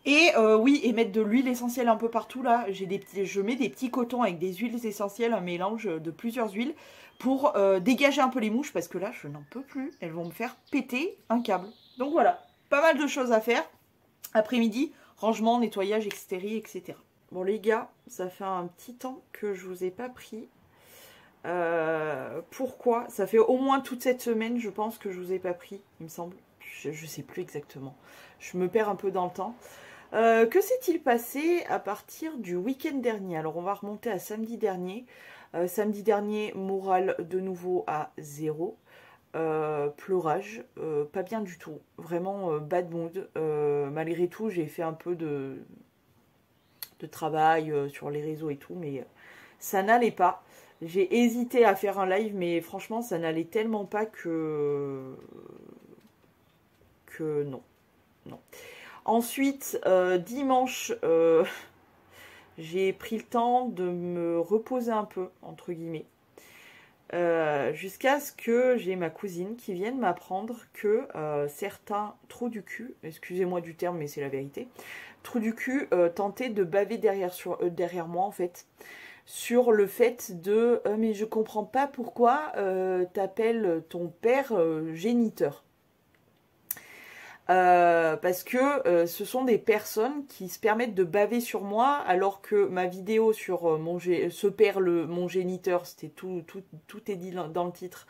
Et oui, et mettre de l'huile essentielle un peu partout là. Je mets des petits cotons avec des huiles essentielles, un mélange de plusieurs huiles pour dégager un peu les mouches parce que là, je n'en peux plus. Elles vont me faire péter un câble. Donc voilà, pas mal de choses à faire. Après-midi, rangement, nettoyage, etc. Bon les gars, ça fait un petit temps que je vous ai pas pris. Pourquoi? Ça fait au moins toute cette semaine, je pense que je vous ai pas pris, il me semble. Je sais plus exactement. Je me perds un peu dans le temps. Que s'est-il passé à partir du week-end dernier? Alors on va remonter à samedi dernier. Samedi dernier, morale de nouveau à 0. Pleurage, pas bien du tout. Vraiment bad mood. Malgré tout, j'ai fait un peu de travail sur les réseaux et tout, mais ça n'allait pas. J'ai hésité à faire un live, mais franchement, ça n'allait tellement pas que non. Ensuite, dimanche, j'ai pris le temps de me reposer un peu, entre guillemets. Jusqu'à ce que j'ai ma cousine qui vienne m'apprendre que certains trous du cul, excusez-moi du terme mais c'est la vérité, trous du cul tentaient de baver derrière moi en fait, sur le fait de mais je comprends pas pourquoi t'appelles ton père géniteur. Parce que ce sont des personnes qui se permettent de baver sur moi alors que ma vidéo sur mon géniteur, c'était tout est dit dans le titre,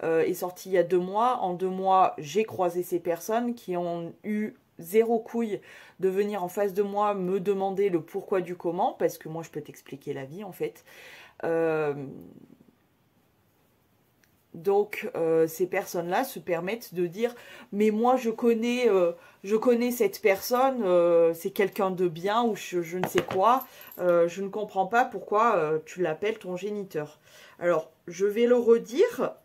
est sortie il y a 2 mois. En 2 mois, j'ai croisé ces personnes qui ont eu 0 couille de venir en face de moi me demander le pourquoi du comment, parce que moi je peux t'expliquer la vie en fait. Donc ces personnes-là se permettent de dire mais moi je connais cette personne, c'est quelqu'un de bien ou je ne sais quoi, je ne comprends pas pourquoi tu l'appelles ton géniteur. Alors je vais le redire,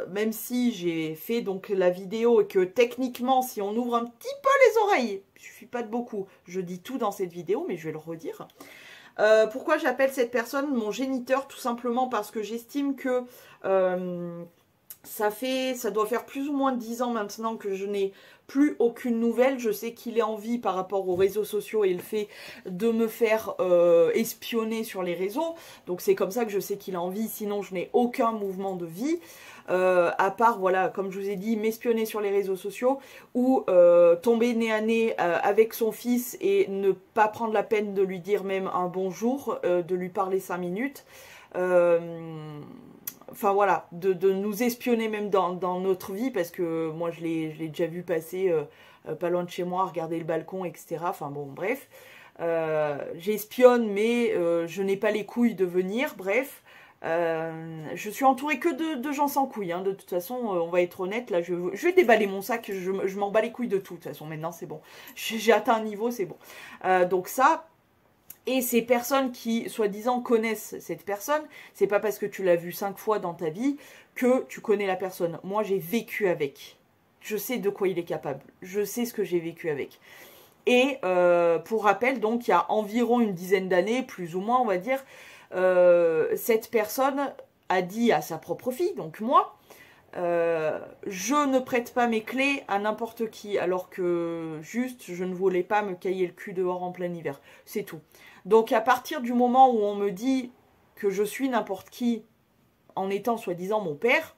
même si j'ai fait donc la vidéo et que techniquement si on ouvre un petit peu les oreilles, il suffit pas de beaucoup, je dis tout dans cette vidéo mais je vais le redire. Pourquoi j'appelle cette personne mon géniteur? Tout simplement parce que j'estime que ça doit faire plus ou moins 10 ans maintenant que je n'ai plus aucune nouvelle. Je sais qu'il est en vie par rapport aux réseaux sociaux et le fait de me faire espionner sur les réseaux. Donc c'est comme ça que je sais qu'il est en vie, sinon je n'ai aucun mouvement de vie. À part, voilà, comme je vous ai dit, m'espionner sur les réseaux sociaux ou tomber nez à nez avec son fils et ne pas prendre la peine de lui dire même un bonjour, de lui parler 5 minutes. enfin voilà, de nous espionner même dans notre vie, parce que moi je l'ai déjà vu passer pas loin de chez moi, regarder le balcon, etc. Enfin bon, bref. J'espionne, mais je n'ai pas les couilles de venir, bref. Je suis entourée que de gens sans couilles, hein. De toute façon, on va être honnête, là, je vais déballer mon sac, je m'en bats les couilles de tout, de toute façon, maintenant c'est bon. J'ai atteint un niveau, c'est bon. Donc ça, et ces personnes qui, soi-disant, connaissent cette personne, c'est pas parce que tu l'as vue 5 fois dans ta vie que tu connais la personne. Moi, j'ai vécu avec. Je sais de quoi il est capable. Je sais ce que j'ai vécu avec. Et pour rappel, donc, il y a environ une dizaine d'années, plus ou moins, on va dire, cette personne a dit à sa propre fille, donc moi, je ne prête pas mes clés à n'importe qui, alors que juste, je ne voulais pas me cailler le cul dehors en plein hiver. C'est tout. Donc à partir du moment où on me dit que je suis n'importe qui en étant soi-disant mon père,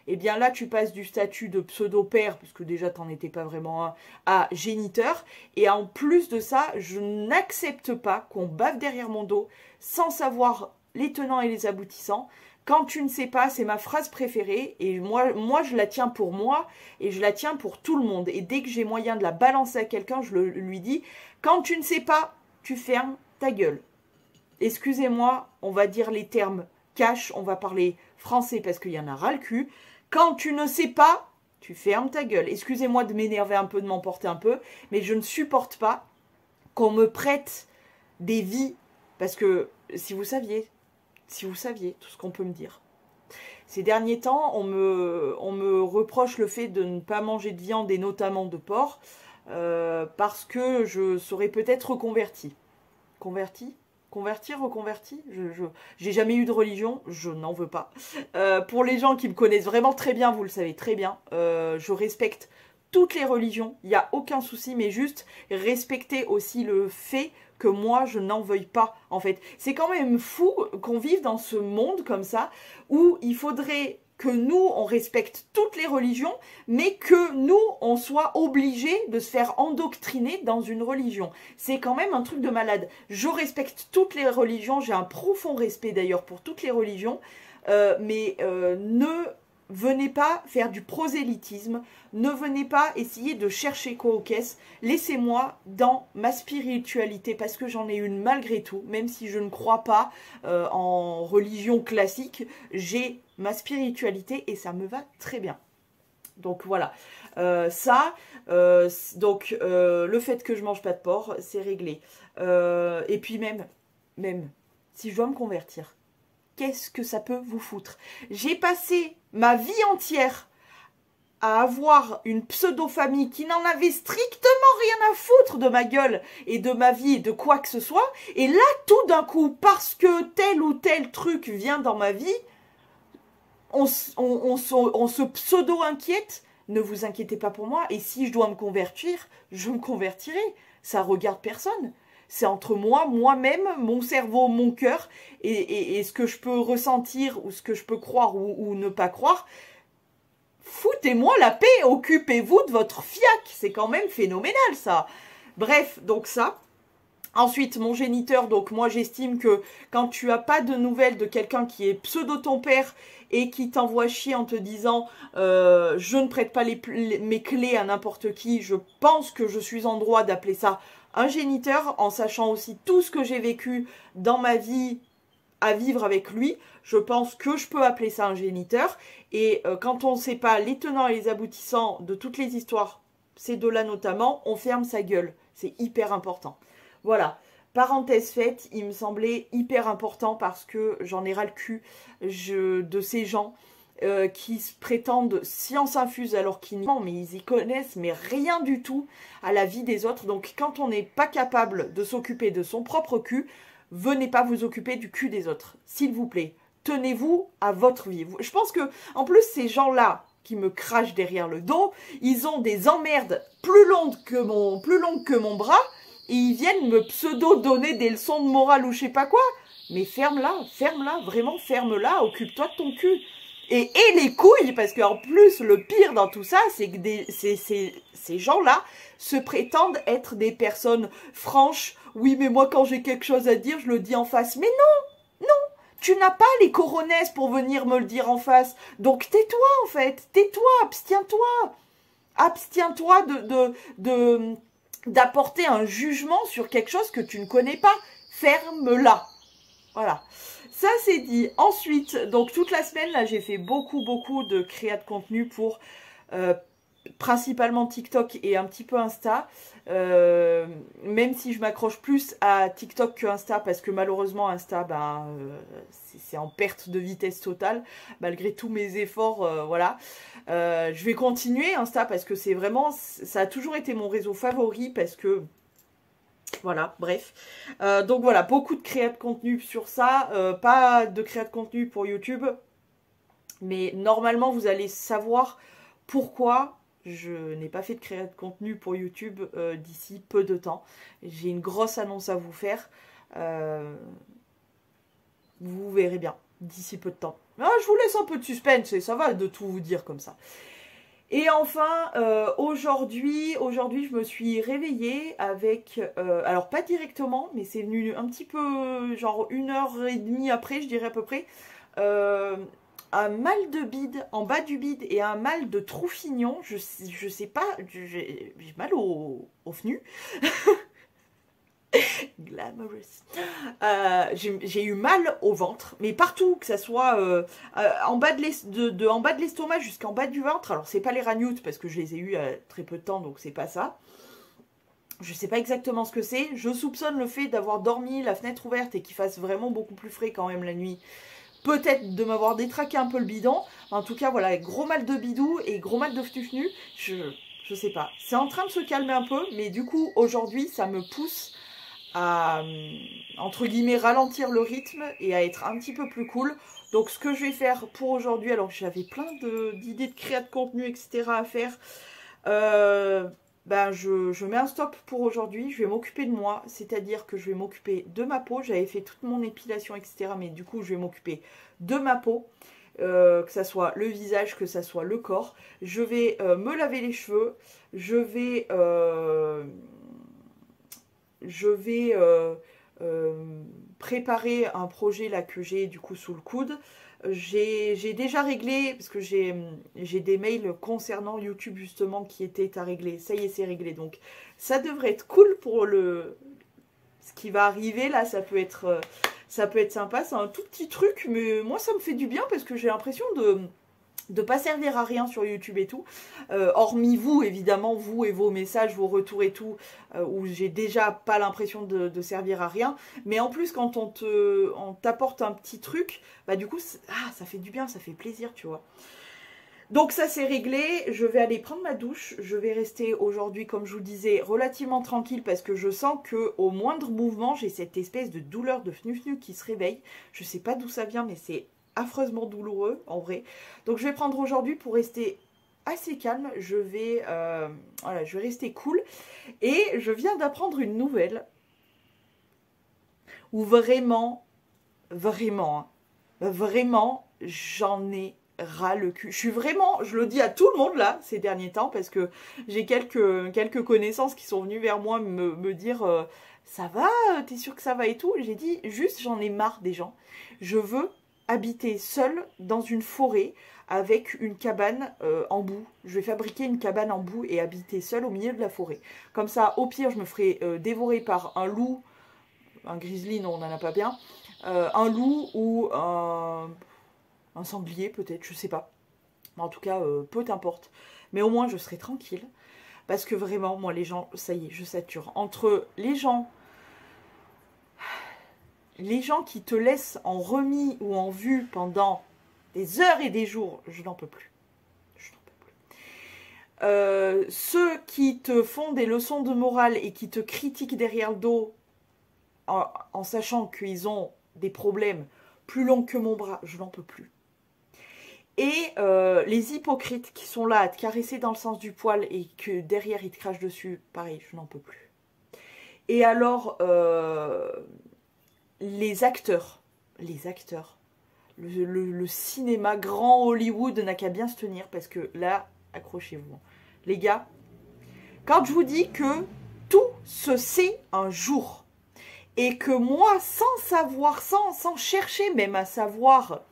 eh bien là tu passes du statut de pseudo-père, parce que déjà t'en étais pas vraiment un, à géniteur. Et en plus de ça, je n'accepte pas qu'on bave derrière mon dos sans savoir les tenants et les aboutissants. Quand tu ne sais pas, c'est ma phrase préférée, et moi je la tiens pour moi, et je la tiens pour tout le monde. Et dès que j'ai moyen de la balancer à quelqu'un, je lui dis, quand tu ne sais pas, tu fermes ta gueule. Excusez-moi, on va dire les termes cash, on va parler français parce qu'il y en a ras le cul. Quand tu ne sais pas, tu fermes ta gueule. Excusez-moi de m'énerver un peu, de m'emporter un peu, mais je ne supporte pas qu'on me prête des vies, parce que si vous saviez tout ce qu'on peut me dire. Ces derniers temps, on me reproche le fait de ne pas manger de viande et notamment de porc, parce que je serais peut-être reconvertie. Reconverti. J'ai jamais eu de religion, je n'en veux pas. Pour les gens qui me connaissent vraiment très bien, vous le savez très bien, je respecte toutes les religions, il n'y a aucun souci, mais juste respecter aussi le fait que moi je n'en veuille pas, en fait. C'est quand même fou qu'on vive dans ce monde comme ça, où il faudrait que nous, on respecte toutes les religions, mais que nous, on soit obligés de se faire endoctriner dans une religion. C'est quand même un truc de malade. Je respecte toutes les religions, j'ai un profond respect d'ailleurs pour toutes les religions, mais ne venez pas faire du prosélytisme, ne venez pas essayer de chercher quoi aux caisses, laissez-moi dans ma spiritualité, parce que j'en ai une malgré tout, même si je ne crois pas en religion classique, j'ai ma spiritualité et ça me va très bien. Donc voilà, le fait que je mange pas de porc, c'est réglé. Et puis même, si je dois me convertir, qu'est-ce que ça peut vous foutre? J'ai passé ma vie entière à avoir une pseudo-famille qui n'en avait strictement rien à foutre de ma gueule et de ma vie et de quoi que ce soit. Et là, tout d'un coup, parce que tel ou tel truc vient dans ma vie, on se pseudo-inquiète. Ne vous inquiétez pas pour moi. Et si je dois me convertir, je me convertirai. Ça regarde personne. C'est entre moi-même, mon cerveau, mon cœur, et ce que je peux ressentir, ou ce que je peux croire ou ne pas croire. Foutez-moi la paix, occupez-vous de votre fiac. C'est quand même phénoménal, ça. Bref, donc ça. Ensuite, mon géniteur, donc moi j'estime que quand tu n'as pas de nouvelles de quelqu'un qui est pseudo ton père et qui t'envoie chier en te disant je ne prête pas mes clés à n'importe qui, je pense que je suis en droit d'appeler ça un géniteur, en sachant aussi tout ce que j'ai vécu dans ma vie à vivre avec lui. Je pense que je peux appeler ça un géniteur. Et quand on ne sait pas les tenants et les aboutissants de toutes les histoires, ces deux-là notamment, on ferme sa gueule. C'est hyper important. Voilà, parenthèse faite, il me semblait hyper important parce que j'en ai ras le cul de ces gens qui se prétendent science infuse alors qu'ils n'y sont, mais ils y connaissent mais rien du tout à la vie des autres. Donc quand on n'est pas capable de s'occuper de son propre cul, venez pas vous occuper du cul des autres, s'il vous plaît. Tenez-vous à votre vie. Je pense que, en plus, ces gens-là qui me crachent derrière le dos, ils ont des emmerdes plus longues que mon bras, et ils viennent me pseudo-donner des leçons de morale ou je sais pas quoi. Mais ferme-la, vraiment ferme-la, occupe-toi de ton cul. Et les couilles, parce qu'en plus, le pire dans tout ça, c'est que ces gens-là se prétendent être des personnes franches. Oui, mais moi, quand j'ai quelque chose à dire, je le dis en face. Mais non, Tu n'as pas les coronets pour venir me le dire en face. Donc tais-toi en fait. Tais-toi, abstiens-toi. Abstiens-toi d'apporter un jugement sur quelque chose que tu ne connais pas. Ferme-la. Voilà. Ça c'est dit. Ensuite, donc toute la semaine, là, j'ai fait beaucoup de créa de contenu pour principalement TikTok et un petit peu Insta. Même si je m'accroche plus à TikTok que Insta, parce que malheureusement Insta, c'est en perte de vitesse totale, malgré tous mes efforts, voilà. Je vais continuer Insta, parce que c'est vraiment, ça a toujours été mon réseau favori, parce que... Voilà, bref. Donc voilà, beaucoup de créa de contenu sur ça. Pas de créa de contenu pour YouTube. Mais normalement, vous allez savoir pourquoi je n'ai pas fait de créa de contenu pour YouTube d'ici peu de temps. J'ai une grosse annonce à vous faire. Vous verrez bien d'ici peu de temps. Ah, je vous laisse un peu de suspense et ça va de tout vous dire comme ça. Et enfin, aujourd'hui, je me suis réveillée avec, alors pas directement, mais c'est venu un petit peu, genre 1h30 après, je dirais à peu près, un mal de bide en bas du bide et un mal de troufignon, je sais pas, j'ai mal au FNU. Glamorous. J'ai eu mal au ventre, mais partout, que ça soit en bas de l'estomac jusqu'en bas du ventre. Alors c'est pas les ragnoutes parce que je les ai eu très peu de temps, donc c'est pas ça. Je sais pas exactement ce que c'est. Je soupçonne le fait d'avoir dormi la fenêtre ouverte et qu'il fasse vraiment beaucoup plus frais quand même la nuit. Peut-être de m'avoir détraqué un peu le bidon. En tout cas, voilà, gros mal de bidou et gros mal de fnu. Je sais pas. C'est en train de se calmer un peu, mais du coup, aujourd'hui, ça me pousse à, entre guillemets, ralentir le rythme et à être un petit peu plus cool. Donc ce que je vais faire pour aujourd'hui, alors j'avais plein d'idées de créa de contenu, etc. à faire, je mets un stop pour aujourd'hui. Je vais m'occuper de moi, c'est-à-dire que je vais m'occuper de ma peau. J'avais fait toute mon épilation, etc. Mais du coup, je vais m'occuper de ma peau. Que ça soit le visage, que ça soit le corps. Je vais me laver les cheveux. Je vais préparer un projet là que j'ai du coup sous le coude. J'ai déjà réglé, parce que j'ai des mails concernant YouTube justement qui étaient à régler. Ça y est, c'est réglé. Donc ça devrait être cool pour ce qui va arriver là. Ça peut être sympa. C'est un tout petit truc, mais moi ça me fait du bien parce que j'ai l'impression de pas servir à rien sur YouTube et tout, hormis vous, évidemment, vous et vos messages, vos retours et tout, où j'ai déjà pas l'impression de servir à rien, mais en plus, quand on t'apporte un petit truc, bah du coup, ça fait du bien, ça fait plaisir, tu vois. Donc ça c'est réglé, je vais aller prendre ma douche, je vais rester aujourd'hui, comme je vous disais, relativement tranquille, parce que je sens que au moindre mouvement, j'ai cette espèce de douleur de fnu-fnu qui se réveille, je sais pas d'où ça vient, mais c'est affreusement douloureux en vrai. Donc je vais prendre aujourd'hui pour rester assez calme. Je vais rester cool. Et je viens d'apprendre une nouvelle où vraiment j'en ai ras le cul. Je le dis à tout le monde là ces derniers temps parce que j'ai quelques connaissances qui sont venues vers moi me dire ça va, t'es sûr que ça va et tout. J'ai dit juste j'en ai marre des gens. Je veux habiter seule dans une forêt avec une cabane en boue. Je vais fabriquer une cabane en boue et habiter seule au milieu de la forêt. Comme ça, au pire, je me ferai dévorer par un loup, un grizzly, non, on n'en a pas bien, un loup ou un sanglier peut-être, je sais pas. En tout cas, peu importe. Mais au moins, je serai tranquille. Parce que vraiment, moi, les gens, ça y est, je sature. Entre les gens qui te laissent en remis ou en vue pendant des heures et des jours, je n'en peux plus. Je n'en peux plus. Ceux qui te font des leçons de morale et qui te critiquent derrière le dos en sachant qu'ils ont des problèmes plus longs que mon bras, je n'en peux plus. Et les hypocrites qui sont là à te caresser dans le sens du poil et que derrière ils te crachent dessus, pareil, je n'en peux plus. Et alors... les acteurs, le cinéma, grand Hollywood n'a qu'à bien se tenir parce que là, accrochez-vous. Les gars, quand je vous dis que tout se sait un jour Et que moi, sans savoir, sans chercher même à savoir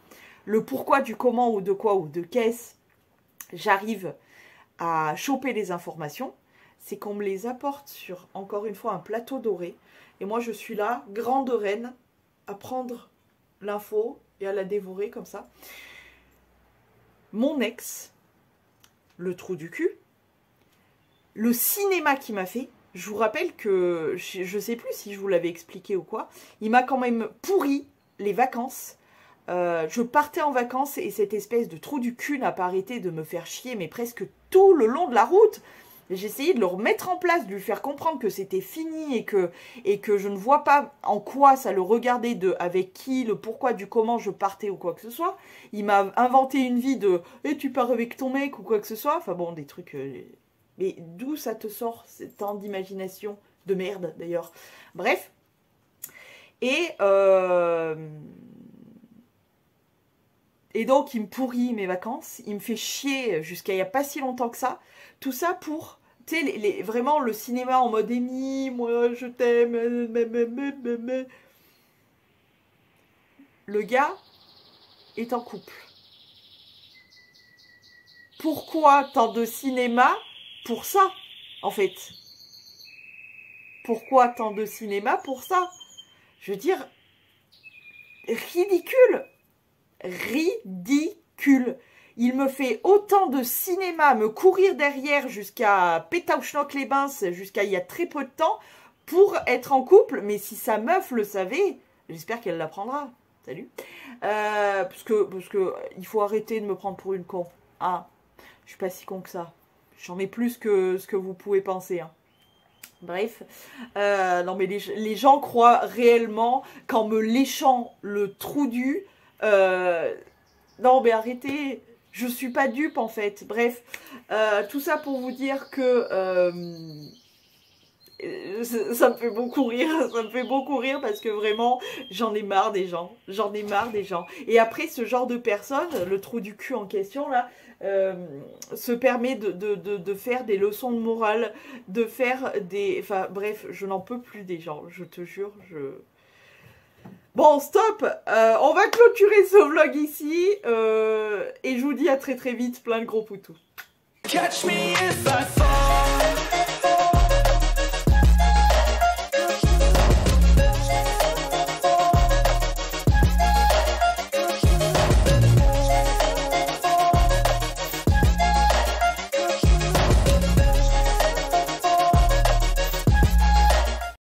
le pourquoi du comment ou de quoi ou de qu'est-ce, j'arrive à choper les informations, c'est qu'on me les apporte sur, encore une fois, un plateau doré. Et moi, je suis là, grande reine, à prendre l'info et à la dévorer comme ça. Mon ex, le trou du cul, le cinéma qu'il m'a fait, je vous rappelle que, je sais plus si je vous l'avais expliqué ou quoi, il m'a quand même pourri les vacances. Je partais en vacances et cette espèce de trou du cul n'a pas arrêté de me faire chier, mais presque tout le long de la route. J'essayais de le remettre en place, de lui faire comprendre que c'était fini et que je ne vois pas en quoi ça le regardait, avec qui, le pourquoi, du comment je partais ou quoi que ce soit. Il m'a inventé une vie de « tu pars avec ton mec » ou quoi que ce soit. Enfin bon, des trucs... mais d'où ça te sort, tant d'imagination de merde d'ailleurs. Bref. Et donc, il me pourrit mes vacances, il me fait chier jusqu'à il n'y a pas si longtemps que ça. Tout ça pour, tu sais, vraiment le cinéma en mode Amy, moi je t'aime. Le gars est en couple. Pourquoi tant de cinéma pour ça, en fait? Pourquoi tant de cinéma pour ça? Je veux dire, ridicule. Ridicule. Il me fait autant de cinéma, me courir derrière jusqu'à Pétauschnock-les-Bains, jusqu'à il y a très peu de temps, pour être en couple. Mais si sa meuf le savait, j'espère qu'elle l'apprendra. Salut. Parce que il faut arrêter de me prendre pour une con. Ah, je suis pas si con que ça. J'en ai plus que ce que vous pouvez penser. Hein. Bref, non mais les gens croient réellement qu'en me léchant le trou du... non mais arrêtez, je suis pas dupe en fait. Bref, tout ça pour vous dire que ça me fait beaucoup rire, parce que vraiment j'en ai marre des gens, Et après ce genre de personne, le trou du cul en question là, se permet de faire des leçons de morale, de faire des... Enfin bref, je n'en peux plus des gens, je te jure, Bon, stop, on va clôturer ce vlog ici, et je vous dis à très très vite, plein de gros poutous. Catch me if I